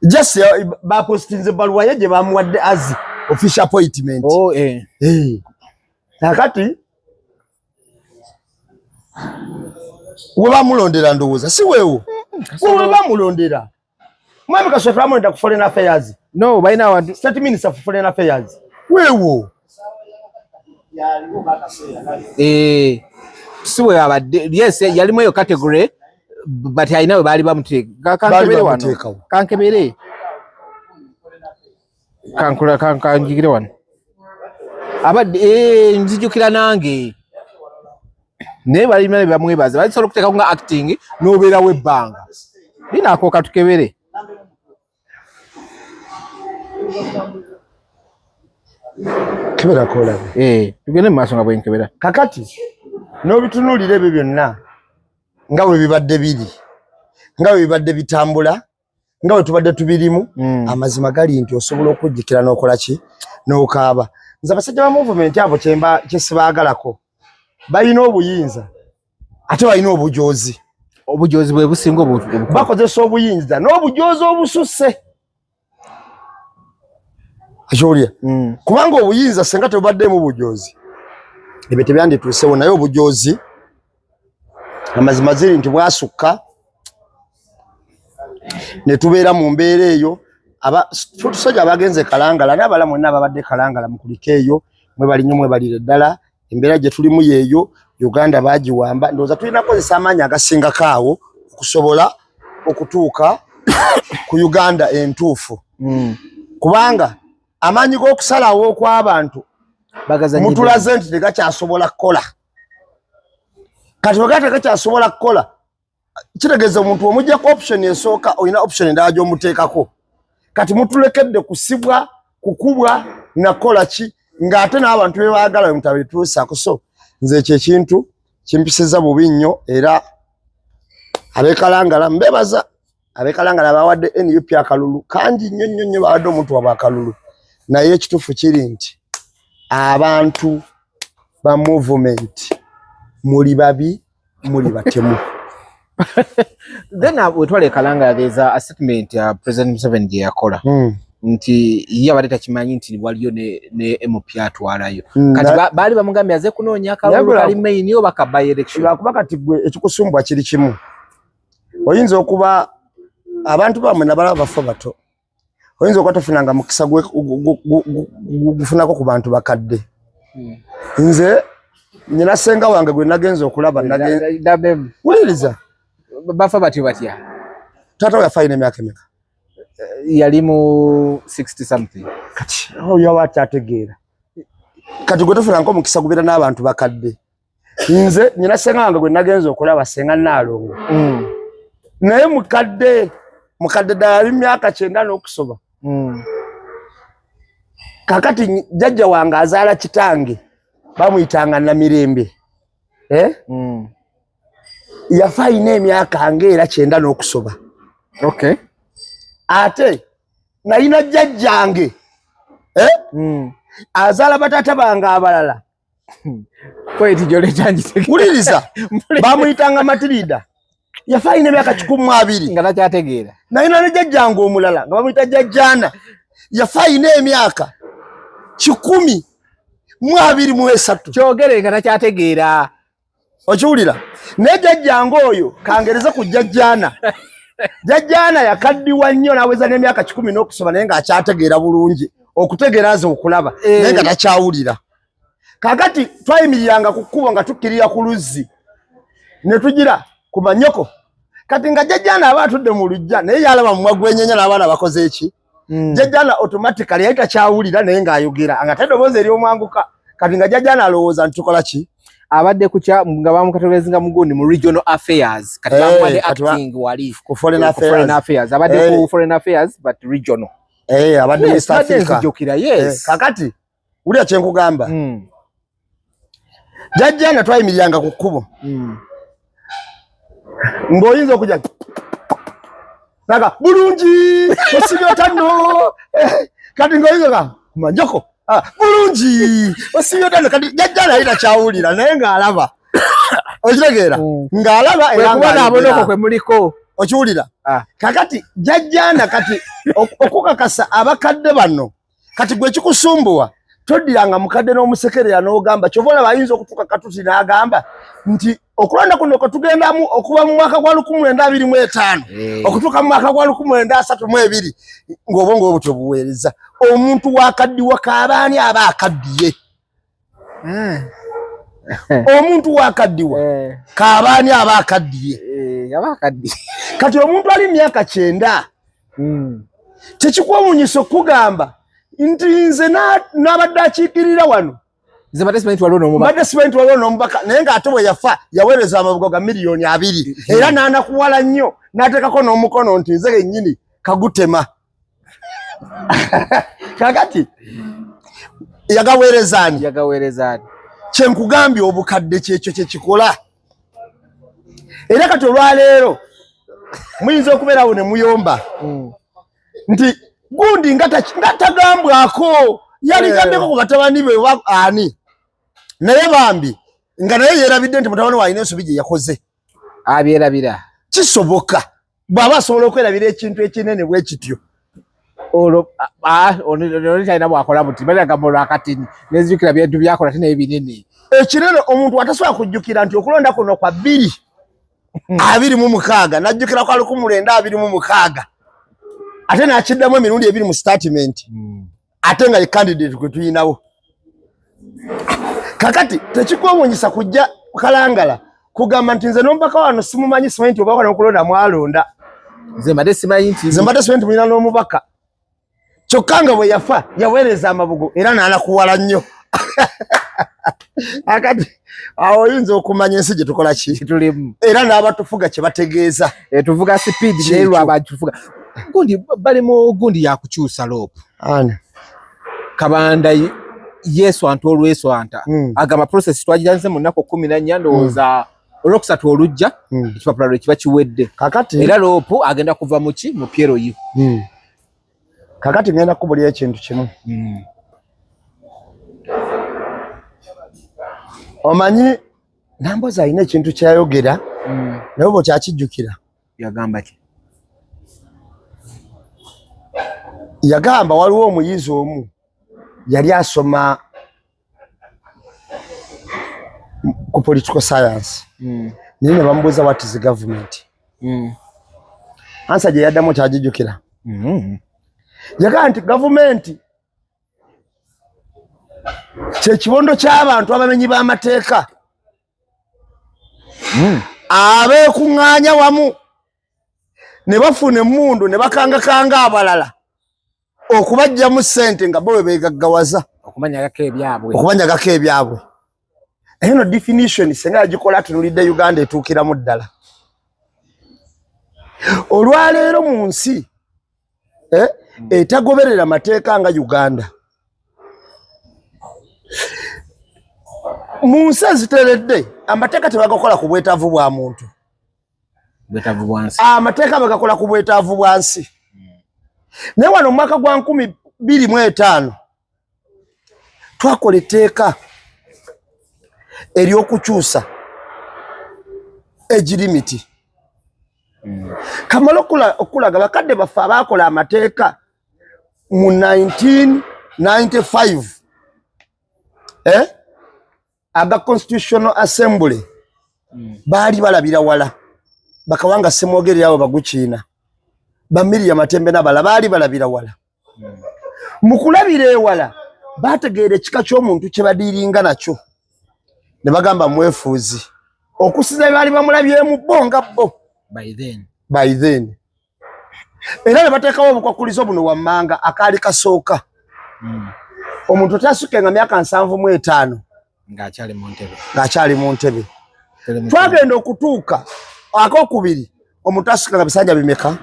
just bapostinze baluwa ye gye bamuwadde as official appointment kakati we bamulondera ndowooza si weewo we bamulondera mwami Kasolo bamulondera ku foreign affairs no balina abantu state minister for foreign affairs weewo si we abadde yes yalimu eyo category but alina we baali bamuteeka kankebere wano kankebere kanjigire wano abadde nzijukira nange naye balina bamwebaza balisobola okuteekako nga acting n'obeerawo ebbanga linaako katukebere kebera kolabe tugende mu maaso nga bwenkebera kakati n'obitunuulira ebyo byonna nga bwe bibadde biri nga bwe bibadde bitambula nga bwe tubadde tubirimu amazima gali nti osobola okujjukira n'okola ki n'okaaba nze abasajja ba movement abo kyesibaagalako balina obuyinza ate balina obujoozi bwe businga bakozesa obuyinza n'obujoozi obususse akyolya kubanga obuyinza senga tebubaddemu bujoozi ebyo tebyandituusewo naye obujoozi amazima ziri nti bwasukka ne tubeera mu mbeera eyo tusajja abagenze Kalangala n'abala mwenna ababadde Kalangala mukulika eyo mwebalinyo mwebalire ddala embeera gye tulimu yeeyo Uganda baagiwamba ndowooza tulina kukozesa amaanyi agasingako awo okusobola okutuuka ku Uganda entuufu kubanga amaanyi g'okusalawo kw'abantu mutulaze nti tegakyasobola kukola kati bwe tegakyasobola kukola kitegeeza omuntu omujja ku option esooka olina option endala gy'omuteekako kati mutulekedde kusibwa kukubwa nakola ki ng'ate n'abantu be baagala mutabituusaako so nze ekyo ekintu kimpisiza bubi nnyo era abeekalangala mbebaza abeekalangala bawadde NUP akalulu kangi nnyo bawadde omuntu wabwe akalulu naye ekituufu kiri nti abantu ba movement muli babi muli batemu. Then wetwale Kalangala there's a statement President Museveni gye yakola nti ye abaleta kimanyi nti waliyo ne MP atwalayo kati bali bamugambye aze kunoonya akalulu kali main oba ka by election bakuba kati gwe ekikusumbwa kiri kimu oyinza okuba abantu bamwe nabala bafa bato oyinza okwatafunanga mukisa gwe gufunako ku bantu bakadde nze nyina senga wange gwe nagenza okulaba nagenza uliriza bafa batya tata ya fine emyaka emeka yali mu 60 something kati oyo watategeera kati gwe tofunanga mukisa gubira n'abantu bakadde nze nyina senga wange gwe nagenza okulaba senga nalongo naye mukadde dali myaka 9 n'okusoba kakati jajja wange azaala kitange bamuyitanga na mirembe yafa ine emyaka ngera 9 n'okusoba okay ate nalina jajjange azaala batata bange abalala kweti jole tanjite uliriza bamuyitanga Matilida yafa ine emyaka 12 nga nakyategeera nalina ne jajjange omulala nga bamuyita jajjana yafa ine emyaka 10 kyogere nga nakyategeera okiwulira ne jajjange oyo kangereza ku jajjana jajjana yakaddiwa nnyo naweza n'emyaka 10 n'okusoba naye nga akyategeera bulungi okutegeera aze okulaba naye nga takyawulira kakati twayimiriranga ku kkubo nga tukkirira ku luzzi ne tugira ku manyoko kati nga jajjana aba atudde mu lujja naye yalaba mu magwenyenya n'abaana bakoze eki jajjana automatically yali takyawulira naye ng'ayogera nga tedoboozi ery'omwanguka kati nga jajjana alowooza nti tukola ki abadde kucha nga bamukatolezinga mugundi mu regional affairs kati bamwadde acting wali ku foreign affairs abadde ku foreign affairs but regional abadde East Africa yes kakati uli akyenkugamba jajjana twayimiriranga ku kkubo ng'oyinza okujja naga bulungi osibyo tano kati ng'oyinza kumanjako bulungi osibyo tano kati jajjana ayita kyawulira naye ng'alaba okitegeera ng'alaba era ng'alaba kwe muliko okiwulira kakati jajjana kati okukakasa abakadde bano kati gwe kikusumbuwa toddiranga mukadde n'omusekerera n'ogamba kyovola bayinza okutuuka katuti n'agamba nti okulonda kuno kwetugendamu okuva mu mwaka gwa 1925 okutuuka mu mwaka gwa 1932 ng'obwongo obwo tobuweereza omuntu wakaddiwa kaabaani aba akaddiye omuntu wakaddiwa kaabaani aba akaddiye kati omuntu ali myaka 9 tekikwewuunyisa okugamba nti nze n'abadde akiikirira wano nze badde waliwo n'omubaka naye ng'ate bwe yafa yaweereza amabugo ga miliyoni 2 era n'anakuwala nnyo n'ateekako n'omukono nti nze gennyini kagutema kakati yagaweerezaani kyenkugambye obukadde kyekyo kyekikola era kati olwaleero muyinza okubeerawo ne muyomba nti gundi nga tagambwako yaligaddeko ku batabani be ani naye bambi nga naye yeerabidde nti mutabani waalina ensobi gye yakoze abyerabira kisoboka bw'aba asobola okwerabira ekintu ekinene bwe kityo olwo talina bwakola buti balagamba olwakatini nezijukira bintu byakola tinaye binene ekinene omuntu atasobola kujjukira nti okulonda kuno kwa 2026 najjukira kwa 1926 ate n'akiddamu emirundi 2 mu statement ate nga ye candidate kwe tuyinawo kakati tekikwewuunyisa kujja Kalangala kugamba nti nze n'omubaka wano simumanyi simanyi obaka n'okulonda mwalonda nze mbadde simanyi mulina n'omubaka kyokka nga bwe yafa yaweereza amabugo era n'anakuwala nnyo akati awo oyinza okumanya ensi gye tukola ki tulimu era n'abatufuga kye bategeeza tuvuga speed neru abatufuga gundi bali mu gundi yakukyusa lopu Kabanda Yesu antu olweso anta agama process twagiranze mu nako 14 ndowooza olwokusatu olujja ekipapula lwe kiba kiwedde kakati era lopu agenda kuva mu ki mu Piero yu kakati ngenda kubulya ekintu kimu omanyi Namboza alina ekintu kyayogera naye bo kyakijjukira yagamba ki yagamba waliwo omuyizi omu yali asoma ku political science naye ne bamubuuza what is the government ansa gye yaddamu kyagijjukira yagamba nti gavumenti kyekibondo ky'abantu abamenyi b'amateeka abeekuŋŋaanya wamu ne bafuna emmundu ne bakangakanga abalala okubajjamu ssente nga bo bwe beegaggawaza okumanyagako ebyabwe eno definition senga yagikola tunulidde Uganda etuukiramu ddala olwaleero mu nsi etagoberera mateeka nga Uganda mu nsi eziteredde amateeka tebagakola ku bwetaavu bwa muntu amateeka bagakola ku bwetaavu bwa nsi naye wano mu mwaka gwa 2025 twakola etteeka ery'okukyusa egirimiti kamala okulaga bakadde baffe abaakola amateeka mu 1995 aga Constitutional Assembly baali balabira wala bakawanga semwogererawo bagukiina bamiri ya matembe n'abala baali balabira wala mu kulabira ewala bategeera ekika ky'omuntu kye badiiringa nakyo ne bagamba mwefuuzi okusiza baali bamulabyemu bo nga bo by then era ne bateekawo obukwakulizo buno wammanga akaali kasooka omuntu tasukkenga myaka 75 ng'akyali mu ntebe twagenda okutuuka akokubiri omuntu asukkenga bisanja bimeka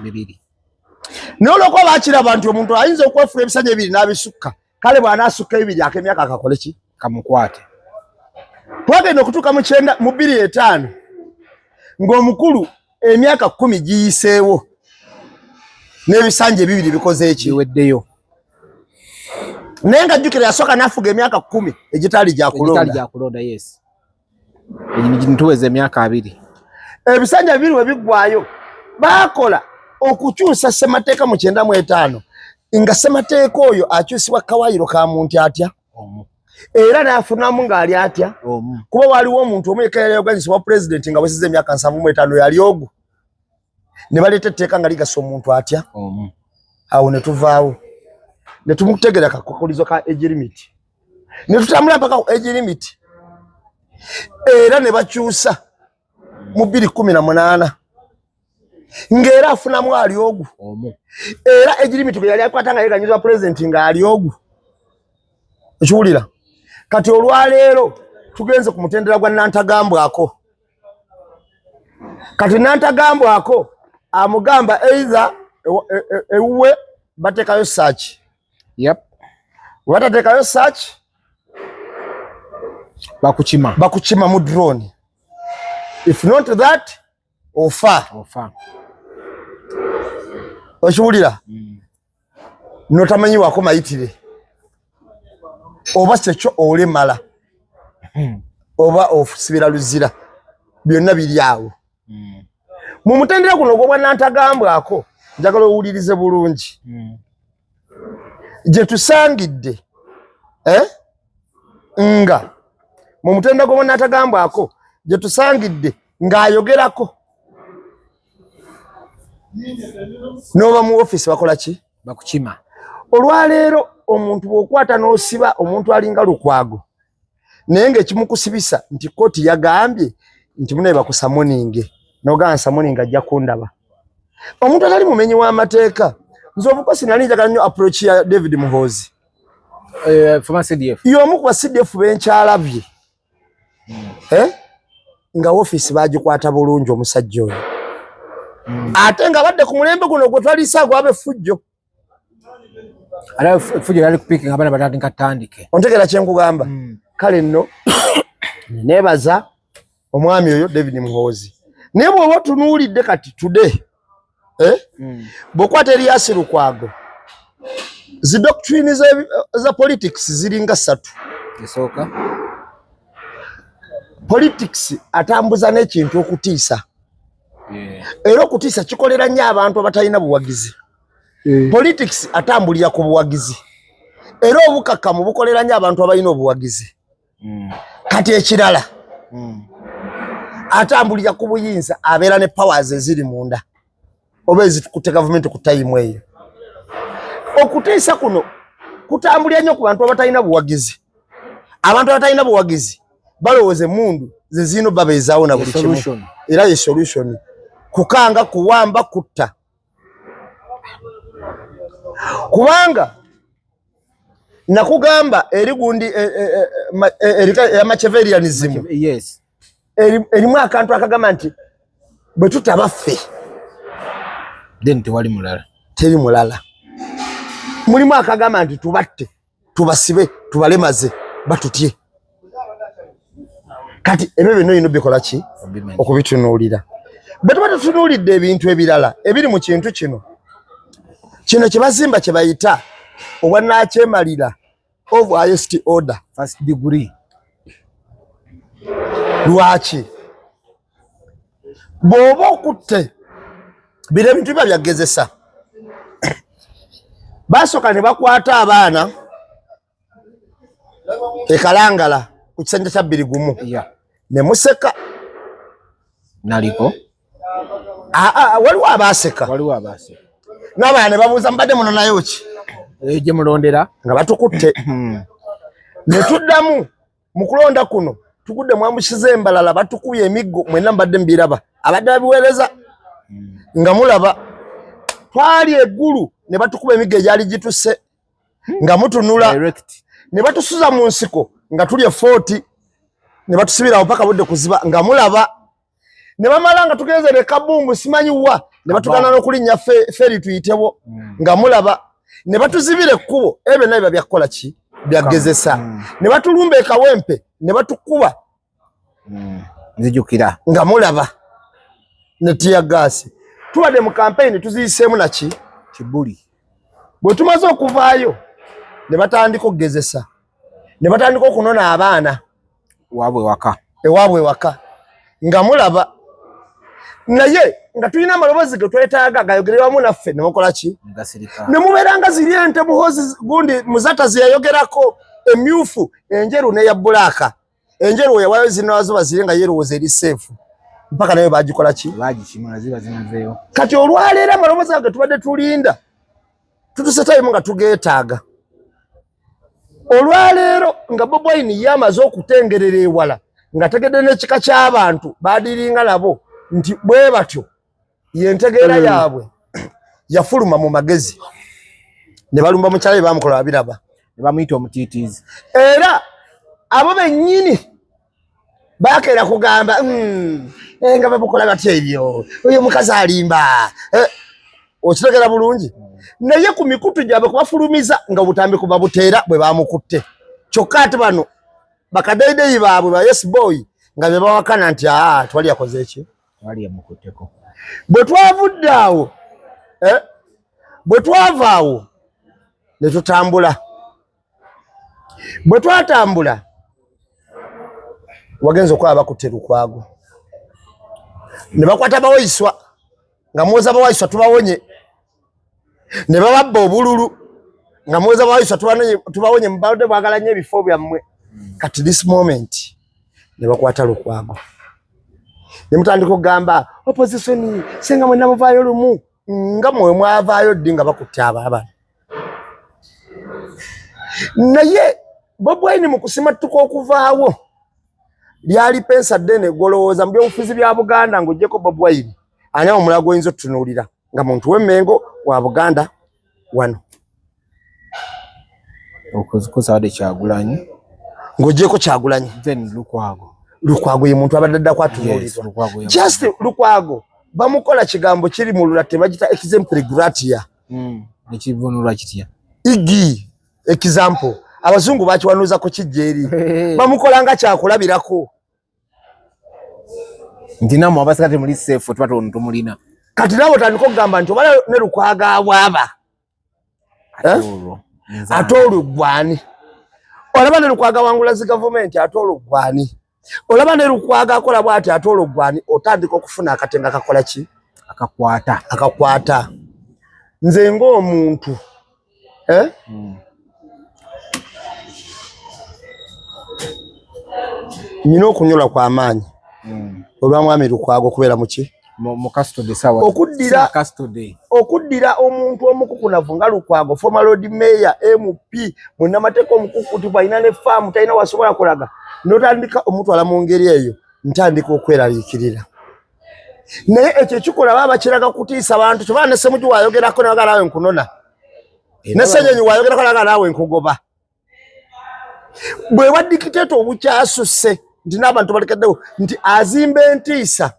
naye olwokuba baakiraba nti omuntu ayinza okwefuula ebisanja ebiri n'abisukka kale bw'anaasukka ebiri ak'emyaka akakole ki kamukwate twagenda okutuuka mu 2005 ng'omukulu emyaka 10 giyiseewo n'ebisanja ebibiri bikoze eki biweddeyo naye nga jjukira yasooka n'afuga emyaka 10 egitaali gyakulonda yes ntuweza emyaka 2 ebisanja bibiri we biggwayo baakola okukyusa ssemateeka mu 95 nga ssemateeka oyo akyusibwa kawayiro ka muntu atya era n'afunamu ng'ali atya kuba waliwo omuntu omu yekka yali ayoganyisibwa pulezidenti nga wesiza emyaka 75 yali ogwo ne baleeta etteeka nga ligasa omuntu atya awo ne tuvaawo ne tumutegera kakokulizo ka age limit ne tutambula mpaka ku age limit era ne bakyusa mu 2018 ng'era afunamu ali ogwo era age limit bwe yali akwata nga yeganyizibwa pulezidenti nga ali ogwo okiwulira kati olwaleero tugenze ku mutendera gwa Nantagambwako kati Nantagambwako amugamba either ewuwe bateekayo search watateekayo search bakukima mu drone if not that ofa okiwulira notamanyiwako mayitire oba kyekyo olemala oba osibira luzira byonna biri awo mu mutendera guno ogw'obwa Nantagambwako njagala owulirize bulungi gye tusangidde nga mu mutendera gw'obwa Nantagambwako gye tusangidde ng'ayogerako n'oba mu ofiisi bakola ki bakukima olwaleero omuntu bw'okwata n'osiba omuntu alinga Lukwago naye ng'ekimukusibisa nti kooti yagambye nti munaye bakusamoninge n'ogamba samoninga ajja kundaba omuntu atali mumenyi w'amateeka nze obukosi nali njagala nnyo approach ya David Muhoozi Former CDF. Yomu kwa CDF benchalabye. Nga office bagikwata bulungi omusajja oyo. Ate nga badde ku mulembe guno gwe twalisa gwabe fujjo. Ala fujjo yali kupiki ngabana batati nkatandike. Ontegera kye nkugamba. Kale nno nebaza omwami oyo David Muhoozi. Naye bw'oba tunuulidde kati today bw'okwata Erias Lukwago zi doctrine za politics ziringa 3. Esooka politics atambuza n'ekintu okutiisa. Era okutiisa kikolera nnyo abantu abatalina buwagizi. Politics atambulira ku buwagizi. Era obukakamu bukolera nnyo abantu abalina obuwagizi. Kati ekirala atambulira ku buyinza abeera ne powers eziri munda. Oba ezikutte government ku time eyo. Okutiisa kuno kutambulira nnyo ku bantu abatalina buwagizi. Abantu abatalina buwagizi balowooza mundu ze zino babeezaawo na buli kimu. Era ye solution. Kukanga, kuwamba, kutta. Kubanga nakugamba eri gundi ya Machiavellianism. Yes. Erimu akantu akagamba nti bwe tutabaffe then tewali mulala. Teri mulala. Mulimu akagamba nti tubatte, tubasibe, tubalemaze, batutye. Kati ebyo bino ino bikola ki? Okubitunuulira. Bwe tuba tutunuulidde ebintu ebirala ebiri mu kintu kino. Kino kye bazimba kye bayita obwannakyemalira of highest order. First degree. Lwaki? Bw'oba okutte bino ebintu biba byagezesa. Basooka ne bakwata abaana ekalangala ku kisanja kya 2 ne museka. Naliko? Waliwo abaaseka. Waliwo abaaseka. N'abaana ne babuuza mbadde muno nayo ki? Gye mulondera nga batukutte. Ne tuddamu mu kulonda kuno tugudde mwamushize embalala batukubye emiggo mwenna mbadde mbiraba. Abadde babiweereza nga mulaba. Twali eggulu ne batukuba emiggo egyali gituse nga mutunula. Ne batusuza mu nsiko nga tuli 40 ne batusibirawo paka budde kuziba nga mulaba. Ne bamala nga tugenze ne kabungu simanyi wa ne batukana n'okulinnya feri tuyitebo nga mulaba. Ne batuzibira ekkubo ebyo nabyo byakola ki? Byagezesa. Ne batulumba ekawempe ne batukuba nzijukira nga mulaba. Ne tiya gasi tuwadde mu campaign tuziyiseemu naki? Kibuli. Bwe tumaze okuvaayo ne batandika okugezesa. Ne batandika okunona abaana waabwe waka. Ewaabwe waka nga mulaba. Naye nga tulina amaloboozi ge twetaaga gayogere wamu naffe ne mukola ki? Ne mubeera nga ziri ente Muhoozi gundi Muzata ze yayogerako emyufu enjeru ne ya bbulaaka. Enjeru yawayo zinazo bazire nga yerowooza eri seefu. Mpaka nayo bagikola ki? Bagikimula ziba zinazeeyo. Kati olwaleero amaloboozi ge tubadde tulinda tutusetayimu nga tugeetaaga. Olwaleero nga Bobi Wine yamaze okutengerera ewala nga tegedde n'ekika ky'abantu baadiringa nabo nti bwe batyo yentegeera yaabwe yafuluma mu magezi ne balumba mukyala bamukola abiraba ne bamuyita omutiitiizi. Era abo bennyini bakeera kugamba nga bamukola batya ebyo oyo mukazi alimba. Okitegera bulungi. Naye ku mikutu gyabwe kubafulumiza nga obutambi kuba buteera bwe bamukutte. Kyokka ate bano bakadeideyi baabwe ba yes boy nga be bawakana nti twali yakoze eki? Twali yamukutteko. Bwe twavudde awo bwe twavaawo ne tutambula. Bwe twatambula wagenza okwaba bakutte Lukwago ne bakwata bawaiswa nga muwoza bawaiswa tubawonye. Ne bababba obululu nga muwoza bawaiswa tubawonye mubadde bwagala nnyo ebifo byammwe. Kati this moment ne bakwata Lukwago ne mutandika okugamba opposition senga mwenna muvaayo lumu nga mwe mwavaayo ddi nga bakutte abaabana. Naye Bobi Wine mu kusimattuka okuvaawo lyali pensa ddene golowooza mu byobufuzi bya Buganda ng'oggyeko Bobi Wine ani omulala gw'oyinza otutunuulira nga muntu w'Emmengo wa Buganda wano. Okusaade Kyagulanyi. Ng'ogyeko Kyagulanyi. Then Lukwago. Lukwago ye muntu abadde addako atunuulirwa. Just Lukwago bamukola kigambo kiri mu Lulatte bagita exemplary gratia. Ekivunulwa kitya? Igi example. Abazungu bakiwanuuzako kijja eri. Bamukola nga kyakulabirako. Nti namwe abasikate muli safe tuba tumulina. Kati nabo otandika okugamba nti obala ne Lukwago abwaba. Ate olugwani. Olaba ne Lukwago awangula zi gavumenti ate olugwani. Olaba ne Lukwago akola bw'ati ate olugwani otandika okufuna akatenga kakola ki? Akakwata. Nze ng'omuntu. Nina okunyolwa kwa maanyi. Olwa mwami Lukwago kubeera muki? Mu custody sawa. Okuddira omuntu omukukunavu nga Lukwago, former Lord Mayor, MP, munnamateeka omukukutu alina ne faamu talina wasobola kulaga. N'otandika omutwala mu ngeri eyo, ntandika okweraliikirira. Naye ekyo kikola baba kiraga kutiisa abantu. Kyobala ne Ssemuju waayogerako naga naawe nkunona. Ne Ssenyenyi waayogerako naga naawe nkugoba. Bwe wadikiteeta obukyasusse nti n'abantu balekeddewo nti azimba entiisa.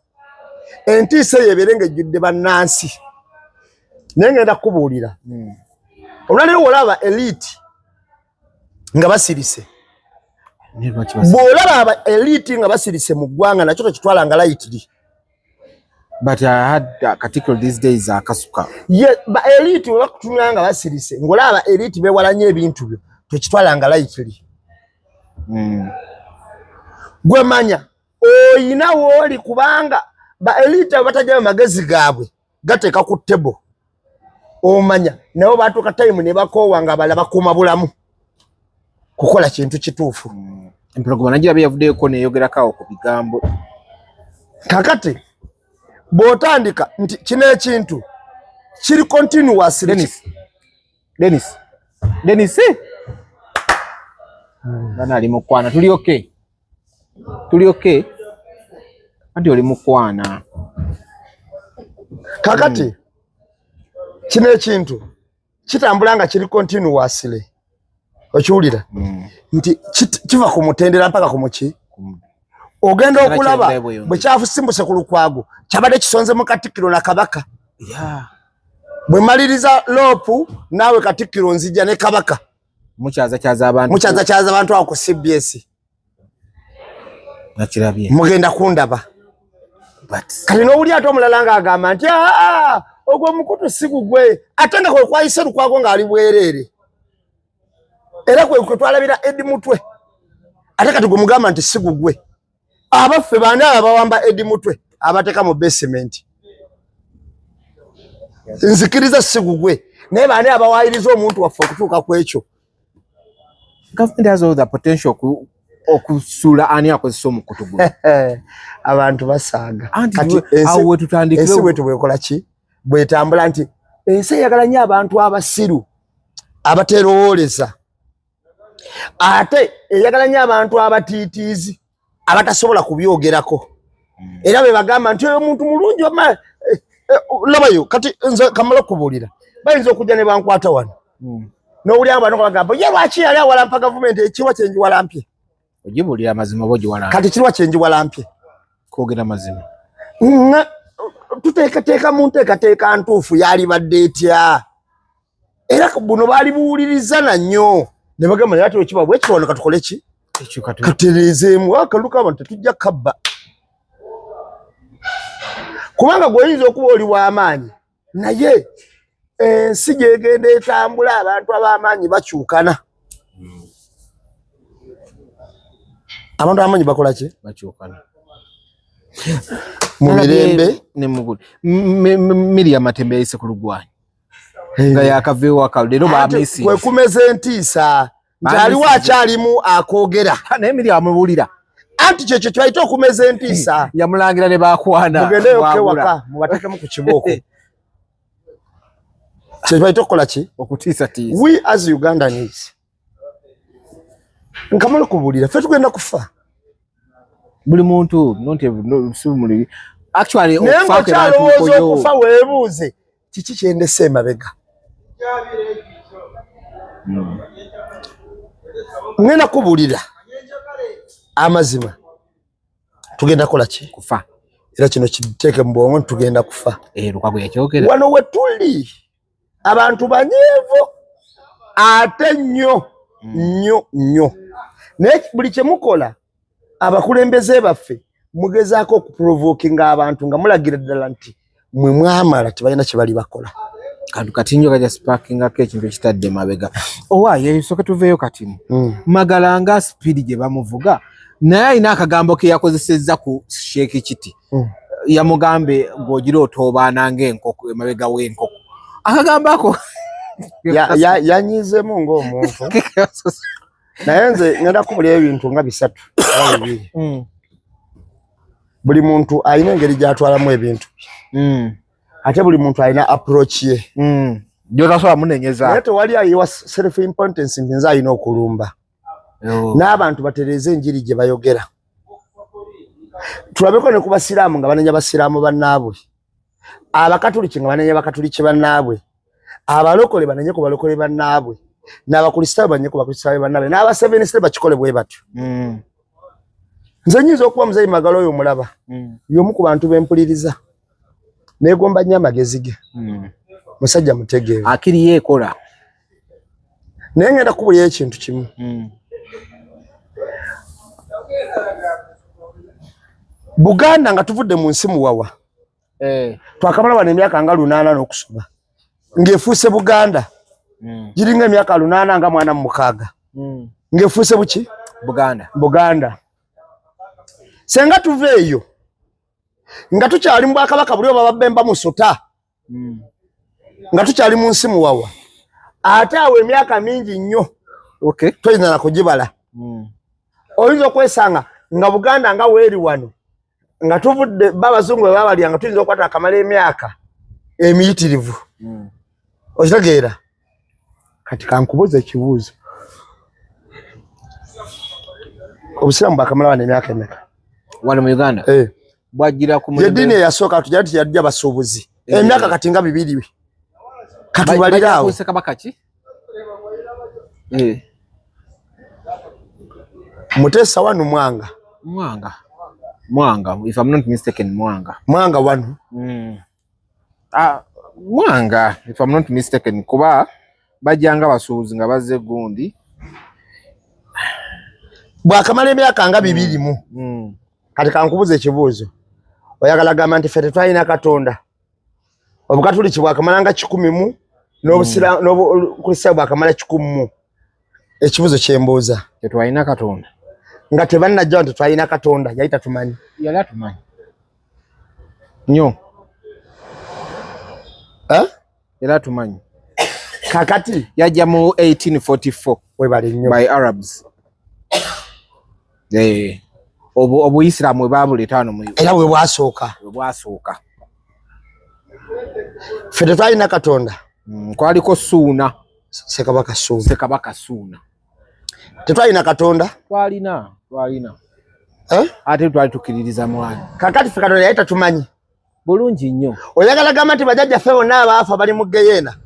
Entiisa eyo ebeere ng'ejjudde bannansi. Naye ngenda kukubuulira. Olwaleero olaba elite nga basirise. Bw'olaba aba elite nga basirise mu ggwanga nakyo tokitwalanga lightly. But I had a particular these days akasuka. Ba elite bwe bakutumira nga basirise ng'olaba elite beewalanye ebintu byo tokitwalanga lightly. Gwe manya oyina wooli kubanga ba elite batajja magezi gaabwe gateeka ku table. Omanya nabo batuuka time ne bakoowa nga balaba kuuma bulamu kukola kintu kituufu. Empologoma nagira yavuddeko neeyogerako ku bigambo. Kakati bw'otandika nti kino ekintu kiri continuous. Dennis bana ali mukwana tuli okay anti oli mukwana. Kakati kino ekintu kitambula nga kiri continuously. Okiwulira nti kiva ku mutendera mpaka ku muki. Ogenda okulaba bwe kyafusimbuse ku Lukwago kyabadde kisonze mu Katikkiro na Kabaka. Bwe maliriza lopu naawe Katikkiro nzija ne Kabaka. Mukyaza abantu awo ku CBS. Nakirabye. Mugenda kundaba. Kati n'owuli ate omulala ng'agamba nti ogwo mukutu si gugwe. Ate nga kwe kwayise Lukwago ng'ali bwereere. Era kwe twalabira Edi Mutwe. Ate kati gwe mugamba nti si gugwe. Abaffe baani abawamba Edi Mutwe abateeka mu basement. Nzikiriza si gugwe. Naye baani abawaayiriza omuntu waffe okutuuka ku ekyo. Government has all the potential okusula ani akozesa omukutu gwe. Abantu basaaga. Kati awo tutandikira ensi bwetu bwekola ki? Bwetambula nti ensi eyagala nnyo abantu abasiru abaterowooleza. Ate eyagala nnyo abantu abatiitiizi abatasobola kubyogerako. Era be bagamba nti oyo omuntu mulungi labayo kati nze kamala okubuulira. Bayinza okujja ne bankwata wano. N'owuli abantu bagamba ye lwaki yali awalampa gavumenti ekiwa kyenji walampye. Ogibuulira amazima bogi walampye. Kati kiwa kyenji walampye. Kwogera amazima. Tuteekateeka mu nteekateeka ntuufu yali badde etya. Era buno baali buwuliriza na nnyo. Ne bagamba naye ate wekiba bwe kitwala katukole ki? Katereezeemu akaluka abantu tetujja kabba. Kubanga gw'oyinza okuba oli w'amaanyi naye ensi gyegenda etambula abantu ab'amaanyi bakyukana. Abantu ab'amaanyi bakola ki? Bakyukana. Mu mirembe ne mugulu. Miriam Matembe yayise ku Lugwanyi. Nga yakaveewo akalu leero baamisi. Kwe kumeza entiisa. Nti aliwo akyalimu akoogera. Naye Miriam amubuulira. Anti kyekyo kibayita okumeza entiisa. Yamulangira ne baakwana. Mugendeyo kewaka mubateekemu ku kibooko. Kye kibayita okukola ki? Okutiisatiisa. We as Ugandans. Nkamala okubuulira ffe tugenda kufa. Buli muntu muli actually okufa okufa weebuuze kiki kyendese emabega. ngenda kubulira amazima tugenda kola ki kufa era kino kiteeke mu bwongo tugenda kufa Lukwago yakyogera wano we tuli abantu banyeevu ate nnyo naye buli kye mukola abakulembeze baffe mugezaako okuprovokinga abantu nga mulagira ddala nti mwe mwamala tebalina kye bali bakola kantu katinyo kaja sparkingako ekintu ekitadde mabega owaaye soke tuveeyo katimu Magala nga speedi gye bamuvuga naye alina akagambo ke yakozesezza ku Sheikh Kiti yamugambe ng'ogira otoobaana ng'enkoko emabega w'enkoko akagambo ako yanyiizemu ng'omuntu naye nze ngenda kubulira ebintu nga 3 oba 2 buli muntu alina engeri gy'atwalamu ebintu ate buli muntu alina approach ye gyotasobola munenyeza naye tewali ayiwa self importance nti nze alina okulumba n'abantu batereeze enjiri gye bayogera tulabeko ne ku basiraamu nga banenya basiraamu bannaabwe abakatuliki nga banenya bakatuliki bannaabwe abalokole banenye ku balokole bannaabwe n'abakristaayo banenye ku bakristaayo bannaabwe n'abaseveniste bakikole bwe batyo nze nnyinza okuba muzeyi Magala oyo omulaba y'omu ku bantu bempuliriza neegomba nnyo amagezi ge musajja mutegeevu akiri yeekola naye ngenda kubulira ekintu kimu Buganda nga tuvudde mu nsi muwawa twakamala wano emyaka nga 8 n'okusoba ng'efuuse Buganda giringa emyaka 8 nga mwana mu 6 ng'efuuse buki Buganda senga tuveeyo nga tukyali mu Bwakabaka buli oba babemba musota nga tukyali mu nsi muwawa ate awo emyaka mingi nnyo toyinza na kugibala oyinza okwesanga nga Buganda nga weeri wano nga tuvudde babazungu bwe babalya nga tuyinza okukwata akamala emyaka emiyitirivu okitegeera kati kankubuuza ekibuuzo obusiraamu bwakamala wano emyaka emeka wano mu Uganda bwajjira ku yeddiini eyasooka tujja nti yajja basuubuzi emyaka kati nga 2 katubaliraawo Mutesa wanu Mwanga if I'm not mistaken Mwanga wanu Mwanga if I'm not mistaken kuba bajjanga basuubuzi nga bazze gundi bwakamala emyaka nga 2 kati kankubuuza ekibuuzo oyagala gamba nti ffe tetwalina Katonda obukatuliki bwakamala nga 100 n'obukristaayo bwakamala 100 ekibuuzo kyembuuza tetwalina Katonda nga tebannajja nti twalina Katonda yali tatumanyi yali atumanyi nnyo yali atumanyi kakati yajja mu 1844 webali nnyo by Arabs obuyisiraamu bwe babuleeta wano era bwe bwasooka ffe tetwalina Katonda kwaliko Suuna Ssekabaka Suuna tetwalina Katonda twalina ate twali tukiririza mwana kakati ffe Katonda yali tatumanyi bulungi nnyo oyagala gamba nti bajjajjaffe bonna abaafa bali mu Geyeena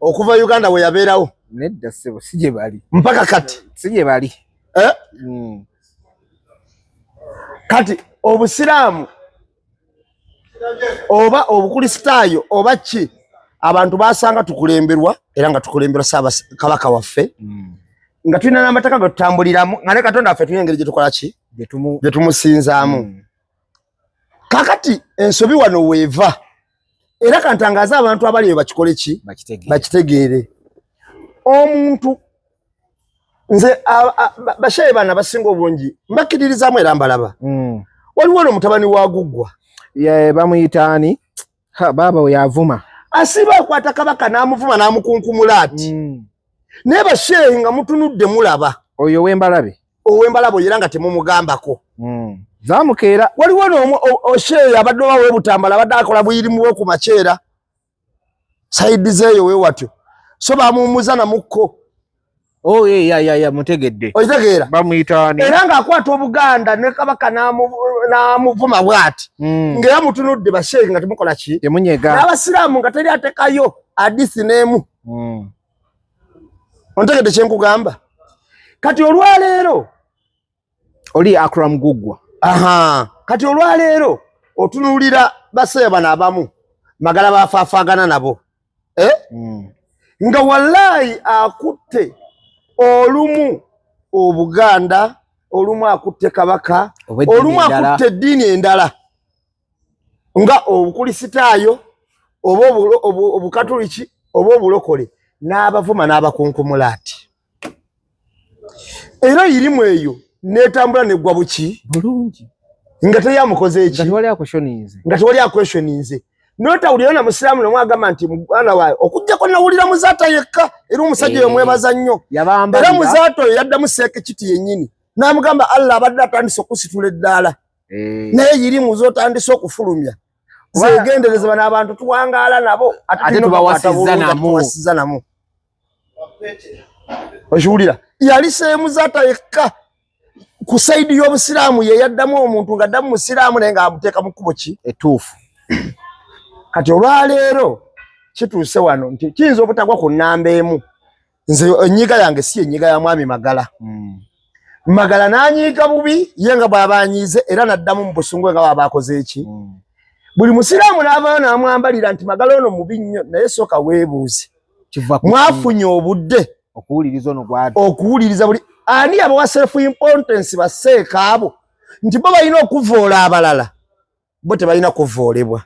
okuva Uganda we yabeerawo nedda ssebo si gye bali mpaka kati si gye bali kati obusiraamu oba obukristaayo oba ki abantu basanga tukulemberwa era nga tukulemberwa Kabaka waffe nga tulina n'amateeka ge tutambuliramu nga ne Katonda waffe tulina engeri gye tukola ki gye tumusinzaamu kakati ensobi wano weeva era kantangaza abantu abali eyo bakikole ki bakitegeere omuntu nze bashaye bana basinga obungi mbakiririzaamu era mbalaba waliwo ono mutabani wa Guggwa bamuyitaani baaba we yavuma asiba akwata Kabaka n'amuvuma n'amukunkumula ati naye basheeyi nga mutunudde mulaba oyo ow'embalabe era nga temumugambako zamukeera waliwo osheeyi abadde oba webutambala abadde akola buyirimu bwe ku maceera sayidi zeeyo we watyo so bamuwumuza namukko mutegedde okitegeera bamuyitaani era ng'akwata Obuganda ne Kabaka n'amuvuma bw'ati ng'era mutunudde basheeyi nga temukola ki temunyega n'abasiraamu nga teri atekayo hadisi n'emu ontegedde kye nkugamba kati olwaleero oli Akram Gugwa kati olwaleero otunuulira basebe bano abamu magala bafaafaagana nabo nga wallahi akutte olumu Obuganda, olumu akutte Kabaka, olumu akutte eddiini endala nga obukulisitaayo oba obukatoliki oba obulokole n'abavuma n'abakunkumulaati. Era irimu eyo netambula negwa buki bulungi nga teyamukoze eki nga tewali akweshoninze notawulira na musiramu nomwagamba nti mwana wayo okujjako nawulira muzaata yekka era omusajja oyo mwebaza nnyo era muzaata oyo yaddamu seeke kiti yennyini n'amugamba Allah abadde atandise okusitula eddaala naye irimu z'otandise okufulumya zegendereza n'abantu tuwangaala nabo ate tubawasiza namo okiwulira yali seemuzaata yekka ku saidi y'obusiraamu ye yaddamu omuntu nga addamu musiraamu naye nga amuteeka mu kkubo ki etuufu. Kati olwaleero kituuse wano nti kiyinza obutagwa ku nnamba emu nze ennyiga yange si ennyiga ya mwami Magala. Magala n'anyiiga bubi ye nga bw'abanyiize era n'addamu mu busungu nga bw'abakoze eki. Buli musiraamu n'avaayo n'amwambalira nti Magala ono mubi nnyo naye sooka weebuuze mwafunye obudde okuwuliriza buli ani abawa self importance baseeka abo nti bo balina okuvoola abalala bo tebalina kuvoolebwa.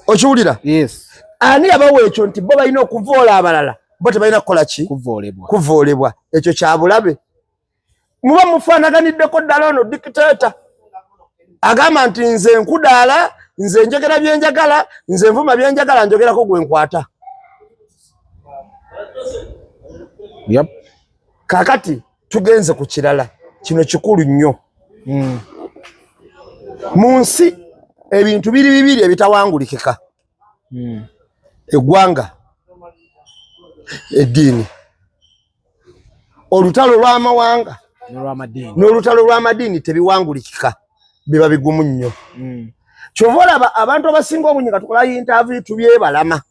Okiwulira? Yes. Ani abawa ekyo nti bo balina okuvoola abalala bo tebalina kukola ki? Kuvoolebwa. Ekyo kya bulabe. Muba mufaanaganiddeko ddala ono dictator agamba nti nze nkudaala nze njogera byenjagala nze nvuma byenjagala njogerako gwe nkwata. Yep. Kakati tugenze ku kirala kino kikulu nnyo. Mu nsi ebintu bibiri ebitawangulikika. Eggwanga, eddiini, olutalo lw'amawanga n'olutalo lw'amadiini tebiwangulikika biba bigumu nnyo. Kyova olaba abantu abasinga obungi nga tukola interview tubyebalama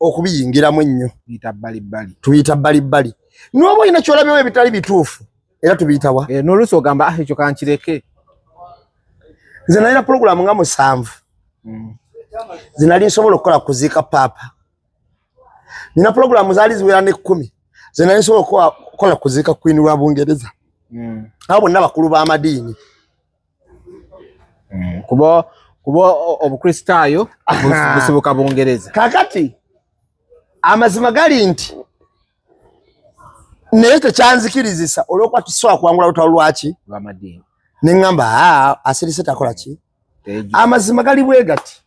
okubiyingiramu ennyo tubiyita bbalibbali n'oba olina kyolabyewo ebitali bituufu era tubiyitawa n'oluusi ogamba ekyo kankireke. Nze nalina pulogulamu nga 7 ze nali nsobola okukola kuziika paapa. Nina pulogulamu zaali ziwera ne 10 ze nali nsobola okukola kuziika Queen wa Bungereza. Abo bonna bakulu b'amadiini. Kuba obukristaayo busibuka Bungereza. Kakati amazima gali nti naye tekyanzikirizisa olw'okuba tusobola kuwangula lutalo lwaki lw'amadiini. Ne ngamba asirise takola ki amazima gali bwe gati.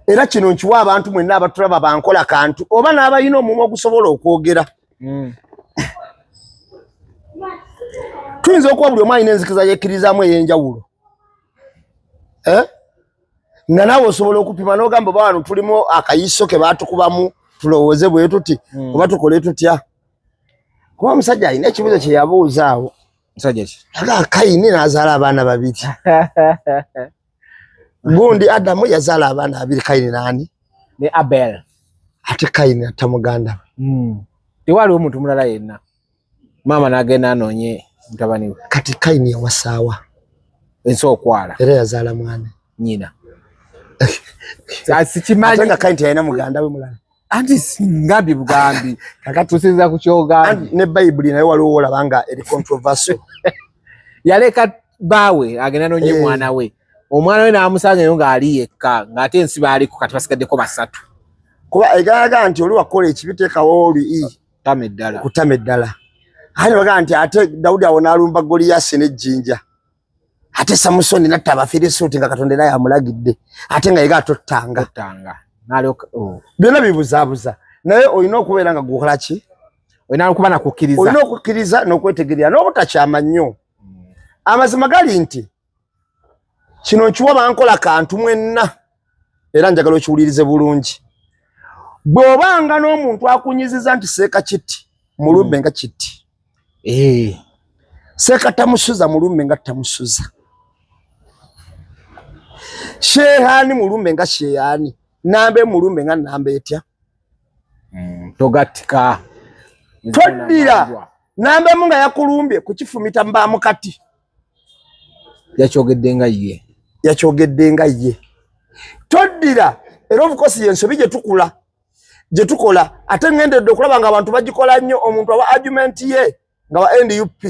Era kino nkiwa abantu mwenna abatulaba bankola kantu oba n'abalina omumwa ogusobola okwogera. Tuyinza okuba buli omu alina enzikiriza yeekkirizaamu ey'enjawulo. Nga naawe osobola okupima n'ogamba oba wano tulimu akayiso ke baatukubamu tulowooze bwe tuti oba tukole tutya. Kuba omusajja alina ekibuuzo kye yabuuza awo. Musajja ki? Kayini n'azaala abaana 2. Gundi Adamu yazaala abaana 2. Kayini nani? Ne Abel. Ate Kayini atta muganda we. Tewaliwo omuntu mulala yenna. Maama n'agenda anoonye mutabani we. Kati Kayini yawasaawa. Ensi okwala. Era yazaala mwana. Nyina. Sikimanyi. Ate nga Kayini teyalina muganda we mulala. Anti ngambi bugambi. Kakati tusinza ku kyogambi. Ne Bayibuli naye waliwo olaba nga eri controversial. Yaleka baawe agenda anoonye mwana we. Omwana we n'amusanga nga ali yekka ng'ate ensi baaliko kati basigaddeko 3. Kuba egaaga nti oli wakola ekibi teekawo oli kutama eddala. Ate bagaa nti ate Dawudi awo n'alumba Goliyaasi n'ejjinja. Ate Samusoni n'atta Abafirisuuti nga Katonda era yamulagidde. Ate nga yega tottanga. Byonna bibuzaabuza. Naye olina okubeera nga gukola ki? Olina okuba na kukkiriza. Olina okukkiriza n'okwetegerera n'obutakyama nnyo. Amazima gali nti kino nkiwa bankola kantu mwenna era njagala okiwulirize bulungi. Bw'obanga n'omuntu akunyiziza nti seeka kiti mulumbe nga kiti. Seeka tamusuza mulumbe nga tamusuza. Shehaani mulumbe nga shehaani. Nambe mulumbe nga nambe etya. Togatika. Toddira nambe munga yakulumbye kukifumita mbamu kati yakyogedde nga ye toddira era of course yensobi gye tukola ate ngendedde okulaba nga abantu bagikola nnyo omuntu aba argument ye nga wa NUP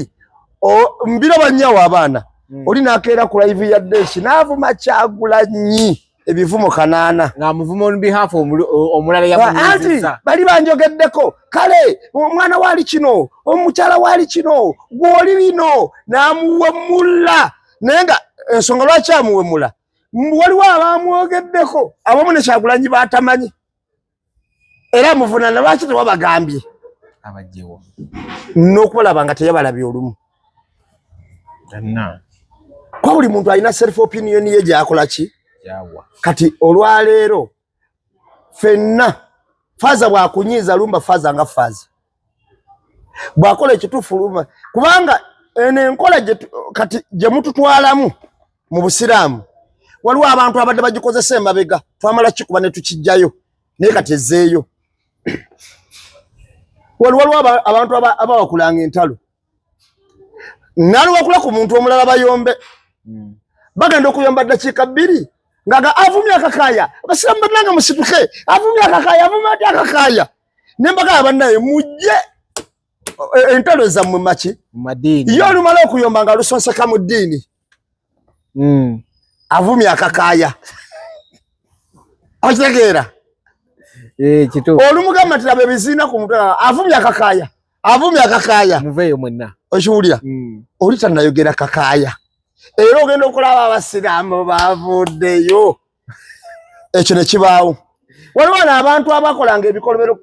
mbira banyawo abaana oli nakeera ku live ya Deshi n'avuma Kyagulanyi ebivumo 8 nga muvumo on behalf omulala yamunyizza bali banjogeddeko kale omwana wali kino omukyala wali kino gwoli bino namuwemula nenga ensonga lwaki amuwemula waliwo abamwogeddeko abamu ne Kyagulanyi batamanyi era muvunana lwaki tewabagambye abajjewo n'okubalaba nga teyabalabye olumu kwa buli muntu alina self opinion ye gyakola ki kati olwaleero fenna faza bwakunyiiza lumba faza nga faza bwakola ekituufu lumba kubanga enkola kati gye mututwalamu mu busiraamu waliwo abantu abadde bagikozesa emabega twamala kikuba ne tukijjayo naye kati ezzeeyo waliwo abantu abawakulanga entalo naliwakula ku muntu omulala bayombe bagenda okuyomba ddakiika 2 ngaga avumye akakaya abasiramu bannanga musituke avumye akakaya avumye ati akakaya nembaga bannaye mujje entalo zammwe maki madini yo lumala okuyomba nga lusonseka mu ddiini avumye akakaya akitegeera kito olumugamba tirabe ebiziina ku mutwe avumye akakaya muveeyo mwenna okiwulira oli tannayogera kakaya era ogenda okulaba abasiraamu bavuddeyo ekyo ne kibaawo waliwo abantu abakolanga ebikolobero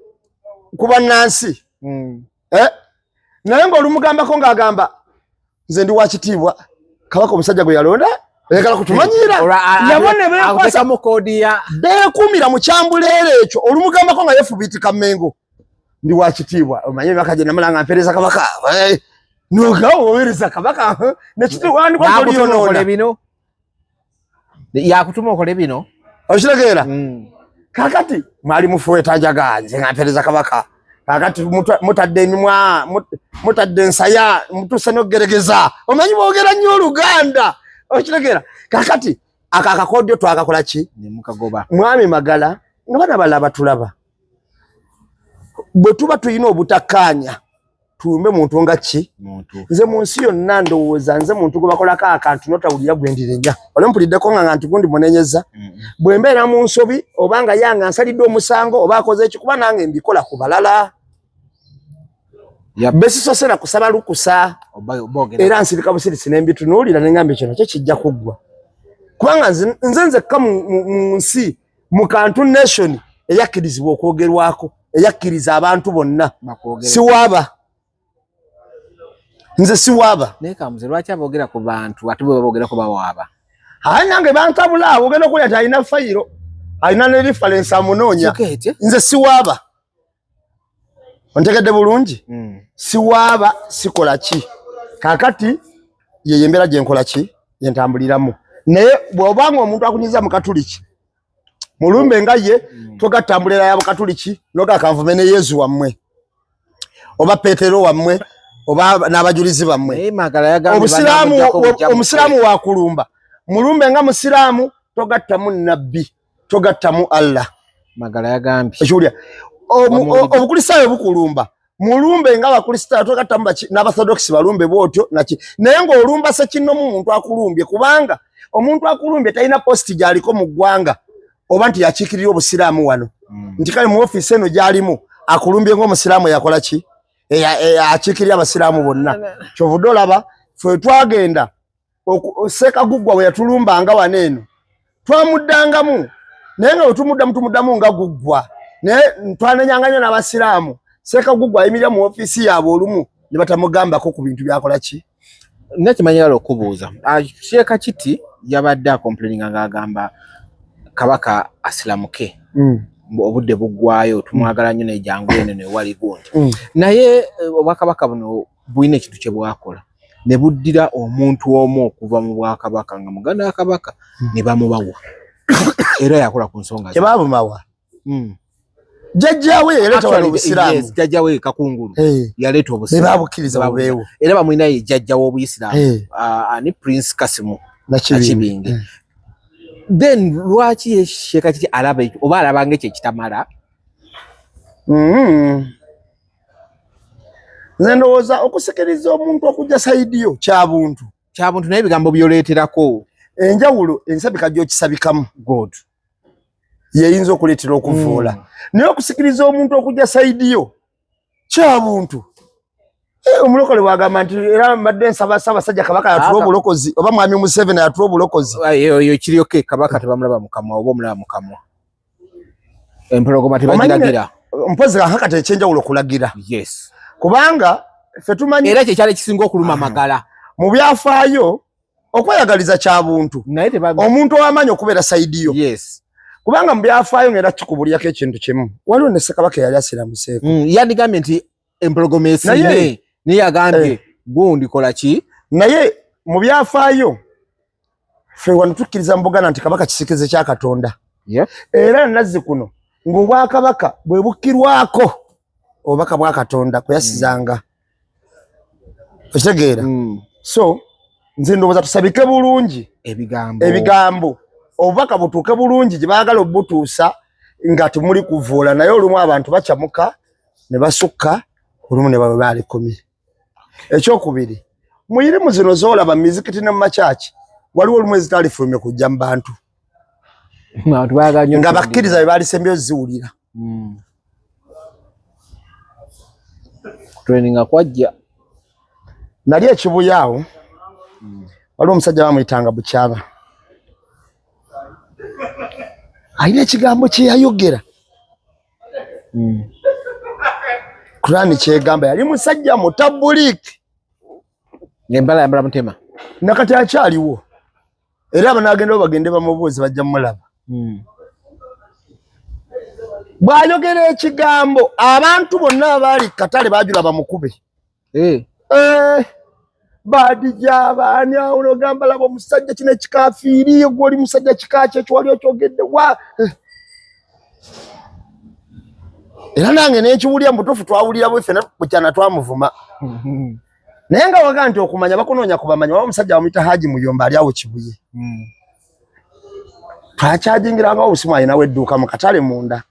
ku bannansi naye ng'olumugambako ng'agamba nze ndi wakitiibwa kabaka omusajja gwe yalonda ekala kutumanyira yabone beekuumira mu kyambuleero ekyo olumugambako nga yefubiitika Mengo ndi wakitiibwa omanye emyaka gye namala nga mpeereza kabaka nogawo oweereza kabaka nekitiwandikwakolionoona bino yakutuma okole bino okitegeera kakati mwali mufuweetajaga nze nga mpeereza kabaka kakati mutadde emimwa mutadde ensaya mutuse n'okugeregeza omanyi boogera nnyo Oluganda okitegeera kakati akakakodyo twakakola ki nemukagoba mwami Magala nga bana bala batulaba bwe tuba tuyina obutakkaanya tuumbe muntu nga ki nze mu nsi yonna ndowooza nze muntu gwe bakolako akantu notawulira gwendirenya olempuliddeko nga nti gundi munenyeza bwe mbeera mu nsobi obanga yange ansalidde omusango oba akoze eki kuba nange mbikola ku balala besisosera kusaba lukusa era nsirika busirisi nembitunuulira nengamba ekyo nakyo kijja kuggwa kubanga nze nzekka mu nsi mu kantu nation eyakkirizibwa okwogerwako eyakkiriza abantu bonna siwaaba nze siwaaba naye kamuze lwaki aboogera ku bantu ate bwe baboogera ku bawaaba hayi nange bantabula abo ogenda okulya ti alina fayiro alina ne reference amunoonya nze siwaaba ontegedde bulungi siwaaba sikola ki kakati yeye embeera gye nkola ki yentambuliramu naye bw'obanga omuntu akunyiza mu katuliki mulumbe nga ye togatambulira ya Bukatuliki noga kanvume ne Yesu wammwe oba Petero wammwe oba n'abajulizi bammwe omusiraamu wa kulumba mulumbe nga musiraamu togattamu nabbi togattamu Allah Magala yagambye ekiwulira obukristaayo bukulumba mulumbe nga abakristaayo togattamu n'abasorthodox balumbe bwotyo naki naye ng'olumba sekinnomu muntu akulumbye kubanga omuntu akulumbye talina posti gy'aliko mu ggwanga oba nti yakiikirira obusiraamu wano nti kale mu ofiisi eno gy'alimu akulumbye ng'omusiraamu yakola ki akiikirira abasiraamu bonna kyovudde olaba ffe twagenda Ssekagugwa bwe yatulumbanga wano eno twamuddangamu naye nga wetumuddamu nga guggwa naye twanenyanga nnyo n'abasiraamu Ssekagugwa ayimirira mu ofiisi yaabwe olumu ne batamugambako ku bintu byakola ki nakimanyira okubuuza Sheikh Kiti yabadde akomplaininga ng'agamba kabaka asilamuke obudde buggwayo tumwagala nnyo nejangu eno newali gundi naye obwakabaka buno buyina ekintu kye bwakola ne buddira omuntu omu okuva mu bwakabaka nga muganda wa kabaka ne bamubawa era yakola ku nsonga tebabumawa jajjawe yaleta wano obusiraamu. Yes, jajjawe Kakungulu yaleta obusiraamu. Bebabukkiriza babeewo. Era bamwina ye jajjawe obuyisiraamu. Ani Prince Kasimu Nakibinge. Then lwaki ye Sheikh Kati alaba oba alabanga ekyo kitamala? Nze ndowooza okusikiriza omuntu okujja saidiyo kyabuntu naye ebigambo byoleeterako enjawulo ensabika gy'okisabikamu good yeyinza okuleetera okuvuula naye okusikiriza omuntu okujja saidiyo kyabuntu omulokole bwagamba nti era mbadde nsaba Ssaabasajja Kabaka yatuwa obulokozi oba Mwami Museveni yatuwa obulokozi eyo kiryoke Kabaka tebamulaba mukamwa oba omulaba mukamwa empologoma tebagiragira mpozi kakati ekyenjawulo kulagira yes kubanga ffe tumanyi era kyekyali kisinga okuluma amagala mu byafaayo okweyagaliza kyabuntu omuntu ow'amaanyi okubeera saidiyo yes kubanga mu byafaayo ng'era kikubulyako ekintu kimu waliwo ne Ssekabaka yali asiramuseeko yandigambye nti empologoma esine niye agambye gundi kola ki naye mu byafaayo ffe wano tukkiriza mu Buganda nti Kabaka kisikize kya Katonda era nazzi kuno ng'obwakabaka bwe bukkirwako obubaka bwa Katonda kweyasizanga okitegeera so nze ndowooza tusabike bulungi ebigambo obubaka butuuke bulungi gye baagala obutuusa nga temuli kuvuula naye olumu abantu bakyamuka ne basukka olumu ne baba baalikomye ekyokubiri muyirimu zino zoolaba mu mizikiti ne mu makyaki waliwo olumu ezitaalifulumye kujja mu bantu nga bakkiriza be baalisembyo ziwulira training kwajja nali ekibuyaawo waliwo omusajja bamuyitanga Bukyaba alina ekigambo kye yayogera Kurani kyegamba yali musajja mutabuliiki ng'embala yambala mutema nakati akyaliwo era abanagenda bagende bamubuuzi bajja mulaba bw'ayogera ekigambo abantu bonna abaali katale baajula bamukube Badija baani awo n'ogamba laba omusajja kino ekikafiiriye gwe oli musajja kika kye ekyo wali okyogedde wa era nange n'ekiwulira mu butuufu twawulira bweffe bukyana twamuvuma naye nga waga nti okumanya bakunoonya kubamanya waba omusajja bamuyita Haji Muyomba ali awo Kibuye twakyajingiranga obusimu alinawo edduuka mu katale munda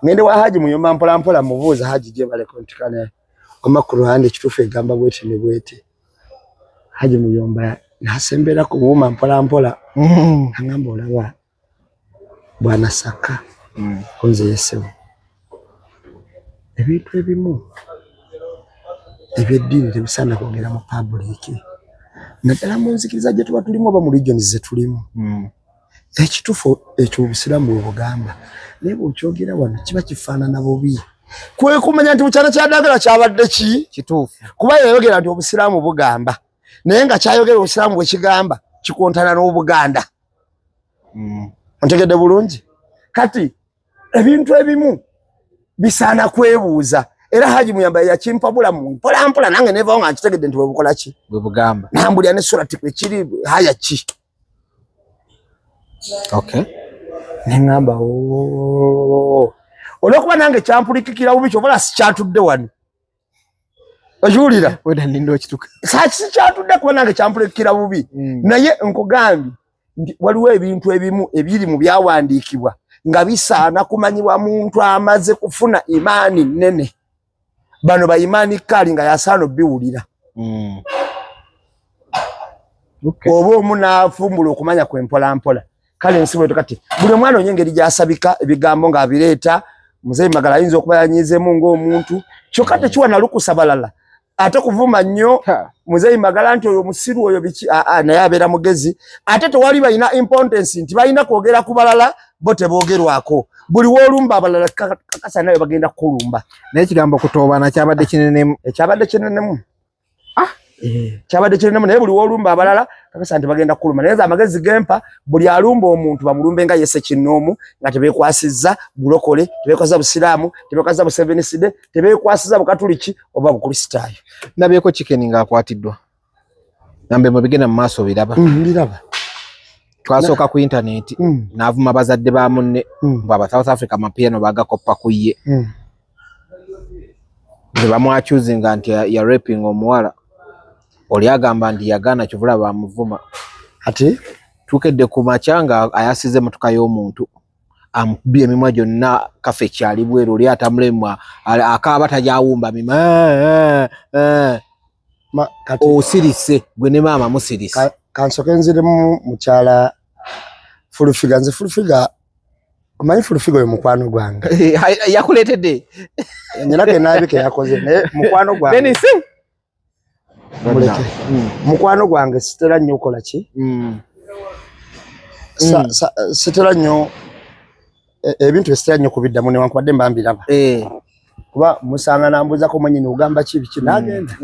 ngende wa Haji Muyomba mpola mpola mubuuza Haji gye baleko nti kana amakulu hande ekituufu egamba bwete ne bwete Haji Muyomba nasembera ku buuma mpola mpola angamba olaba bwana Saka konze yesewo ebintu ebimu ebyeddiini tebisaana kwogera mu public naddala mu nzikiriza gye tuba tulimu oba mu regions ze tulimu ekituufu ekyo obusiraamu bwe bugamba naye bw'okyogera wano kiba kifaanana bubi kwe kumanya nti bukyana kyadagala kyabadde ki kituufu kuba yayogera nti obusiraamu bugamba naye nga kyayogera obusiraamu bwe kigamba kikontana n'Obuganda ontegedde bulungi kati ebintu ebimu bisaana kwebuuza era Haji Muyomba yakimpa bulamu mpola mpola nange nevawo nga nkitegedde nti bwe bukola ki bwe bugamba nambulira ne surati kwekiri haya ki okay nengamba olwokuba nange kyampulikikira bubi kyobola sikyatudde wano okiwulira weda nindo ekituka sikyatudde kuba nange kyampulikikira bubi naye nkugambye nti waliwo ebintu ebimu ebiri mu byawandiikibwa nga bisaana kumanyibwa muntu amaze kufuna imaani nnene bano ba imaani kali nga yasaana biwulira oba omu n'afumbula okumanya kwempola mpola kale nsi bwetu kati buli omwana onyengeri gyasabika ebigambo ng'abireeta Muzeeyi Magala ayinza okuba yanyizeemu ng'omuntu kyokka tekiwa na lukusa balala ate kuvuma nnyo Muzeeyi Magala nti oyo musiru oyo biki naye abeera mugezi ate tewali balina importance nti balina kwogera ku balala bo teboogerwako buli w'olumba abalala kakasa nayo bagenda kukulumba naye ekigambo kutoobana kyabadde kinenemu ekyabadde kinenemu kyabadde kinenemu naye buli w'olumba abalala kakasa nti bagenda kukulumba naye amagezi gempa buli alumba omuntu bamulumbe nga Yese Kinnoomu nga tebeekwasizza bulokole tebeekwasizza busiraamu tebeekwasizza buseveniside tebeekwasizza bukatuliki oba bukristaayo nabyeko Chicken ng'akwatiddwa nambe mwe bigenda mu maaso biraba biraba twasoka ku internet n'avuma bazadde ba munne baba South Africa mapiano bagakoppa kuye bamwachuzinga nti ya rapping omuwala oli agamba ndi yagana kivula bamuvuma ati tukedde ku machanga ayasize motoka y'omuntu amubye emimwa gyonna kafe kyali bweru oli atamulemwa akaba tajawumba mima kati osirise gwe ne maama musirise kansoke nzire mu mukyala Fulufiga nze Fulufiga omanyi Fulufiga yo mukwano gwange yakuletedde nyinake nabike yakoze ne mukwano gwange Dennis muleke mukwano gwange sitera nnyo okola ki sitera nnyo ebintu sitera nnyo kubiddamu newankubadde mbambiraba kuba musanga nambuza ko mwenye ugamba kibiki nagenda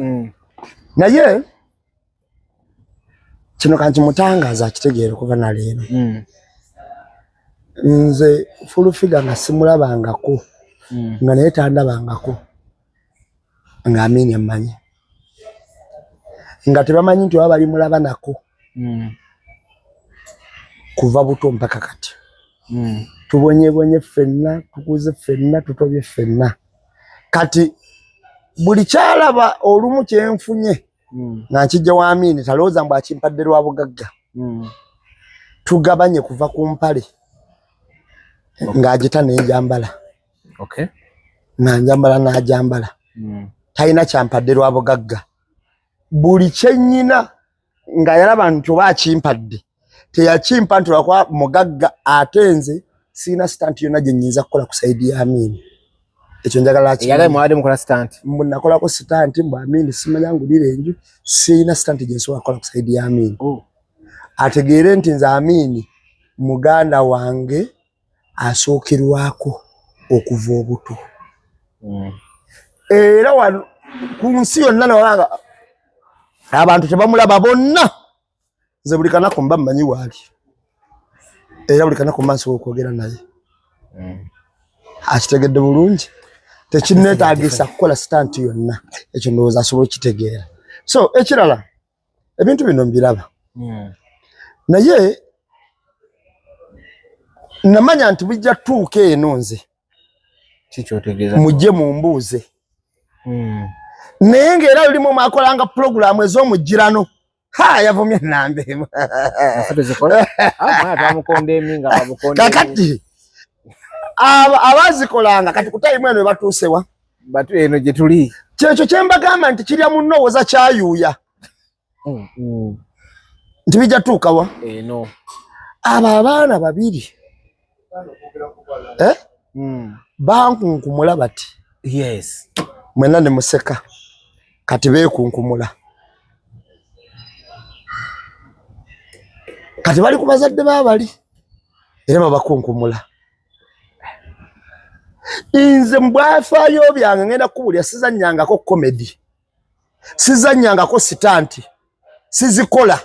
naye kino kanti mutangaza kitegeero kuba na leero nze Fulufiga nga simulabangako nga naye tandabangako nga Amini mmanyi nga tebamanyi nti baba bali mulaba nako kuva buto mpaka kati tubonye ffenna tukuze ffenna tutobye ffenna kati buli kyalaba olumu kyenfunye nga nkijja wa Amini talooza mbu akimpadde lwa bugagga tugabanye kuva ku mpale ng'agita n'enjambala nga njambala n'ajambala talina kyampadde lwa bugagga buli kyennyina nga yalaba nti oba akimpadde teyakimpa nti lwakwa mugagga ate nze sirina sitanti yonna gye nnyinza kukola ku saidi ya Amini ekyo njagala yagaye mwade mukola sitanti nakolako sitanti mbu Amini simanya ngulira enju sirina sitanti gye nsobola kukola ku saidi ya Amini ategeere nti nze Amini muganda wange asookerwako okuva obuto era wano ku nsi yonna nawanga abantu tebamulaba bonna nze buli kanako mba mmanyi waali era buli kanako mba nsobola okwogera naye akitegedde bulungi tekinneetaagisa kukola sitanti yonna ekyo ndowooza asobola okitegeera so ekirala ebintu bino mbiraba naye namanya nti bijja tuuka eno nze kikyotegeeza mujje mumbuuze naye ng'era lulimu mwakolanga pulogulaamu ez'omujjirano yavumye nambeemu kakati abazikolanga kati kutayimu eno ebatuusewa batu eno gye tuli kyekyo kye mbagamba nti kirya munnowooza kyayuuya nti bijja tuukawa eno abo abaana babiri bankunkumula bati yes mwena ne museka kati beekunkumula kati bali ku bazadde babali era babakunkumula nze mbwafaayo byange ngenda kubulya sizannyangako komedi sizannyangako sitanti sizikola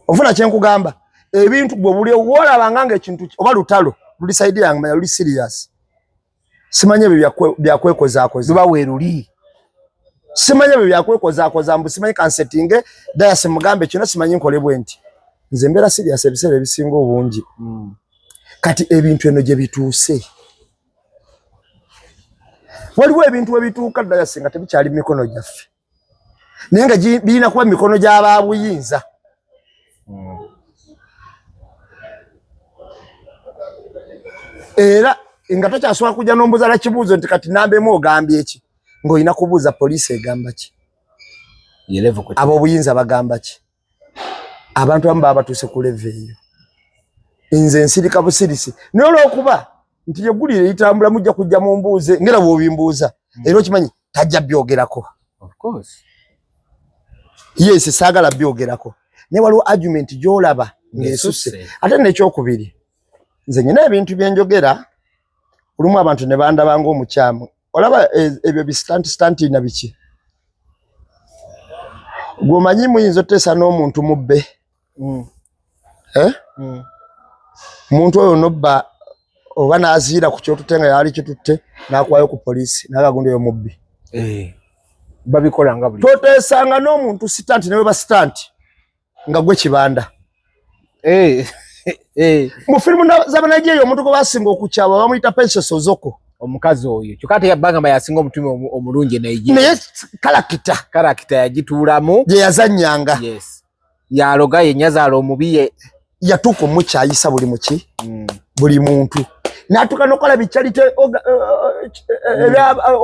ofuna kyenkugamba ebintu gwe buli wolabanga ng'ekintu oba lutalo luli saidi yange manya luli serious simanye ebyo byakwekozaakoza luba weeruli simanye ebyo byakwekozaakoza mbu simanyi kansetinge dayasi mugambe kino simanyi nkole bwe nti nze mbeera serious ebiseera ebisinga obungi kati ebintu eno gye bituuse waliwo ebintu we bituuka dayasi nga tebikyali mu mikono gyaffe naye nga birina kuba mikono gy'ababuyinza era nga tokyasobola kujja n'ombuuza na kibuuzo nti kati nambeemu ogambye eki ng'olina kubuuza poliisi egamba ki ab'obuyinza bagamba ki abantu abamu baba batuuse ku leve eyo nze nsirika busirisi naye olw'okuba nti yeggulire litambula mujja kujja mu mbuuze ngera bw'obimbuuza era okimanyi tajja byogerako yes saagala byogerako naye waliwo argument gy'olaba ng'esusse ate n'ekyokubiri nze nyina ebintu bye njogera olumu abantu ne bandaba ng'omukyamu olaba ebyo bisitanti na biki gw'omanyi muyinza oteesa n'omuntu mubbe omuntu oyo nobba oba n'aziira ku kyotutte nga yali kitutte n'akuwayo ku poliisi n'agagundi eyo mubbi babikola nga buli toteesanga n'omuntu sitanti ne we basitanti nga gwe kibanda Mu filmu zaba Nigeria omuntu ko basinga okukyaba bamuyita Princess Ozoko. Omukazi oyo kyokati yabbanga yasinga omutume omulungi Nigeria. Naye karakita yagituulamu je yazanyanga. Yes. Yaloga yenyazaala omubiye yatuko mukyayisa buli muki buli muntu natuka nokola bicharite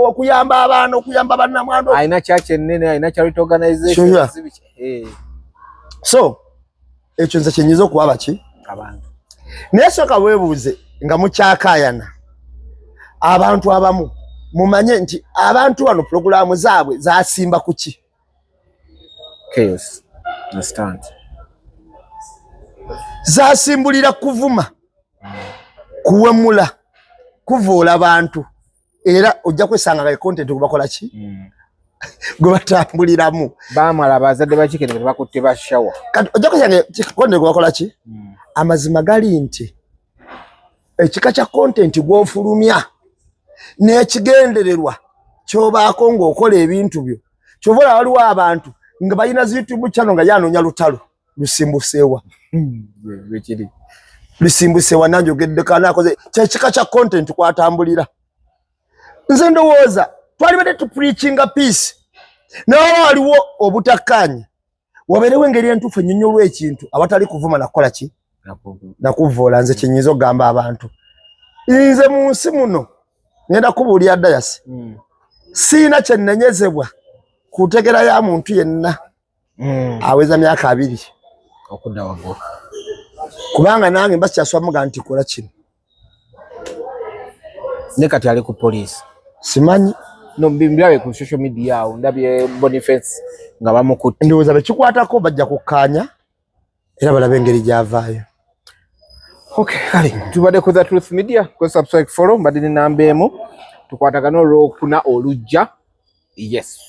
okuyamba abaana okuyamba bannamwando aina church ennene aina charity organization so ekyo nze kyenyiza okuba baki abantu naye soka weebuuze nga mukyakayana abantu abamu mumanye nti abantu wano programu zaabwe zasimba kuki chaos understand zasimbulira kuvuma kuwemula kuvoola abantu era ojja kwesanga nga content kubakola ki gwe batambuliramu baamala abazadde bakikene bakutte bashawa kati ojja kwesanga content kubakola ki amazima gali nti ekika kya content gw'ofulumya n'ekigendererwa ky'obaako ng'okola ebintu byo kyobola waliwo abantu nga balina YouTube channel nga yanoonya lutalo lusimbusewa wekiri lusimbusewa nanjo gedde kana akoze kyekika kya content kwatambulira nze ndowooza twali bade tu preachinga peace nawo waliwo obutakkaanya waberewo engeri entuufu ennyonnyolwa ekintu awatali kuvuma nakola ki nakuvoola nze kyenyiza ogamba abantu nze mu nsi muno ngenda kubuulira dayasi siina kyennenyezebwa kutegera ya muntu yenna aweza myaka 2 okudda waggulu kubanga nange mbakyaswamuga nti kola kino ne kati ali ku police simanyi no mbimbiawe ku social media awo ndabye Boniface nga bamukutte ndowooza bekikwatako bajja kukkaanya era balabe engeri gyavaayo. Okay, kale tubadde ku The Truth Media ko subscribe follow mbadde ni namba emu tukwatagana olwokuna olujja yes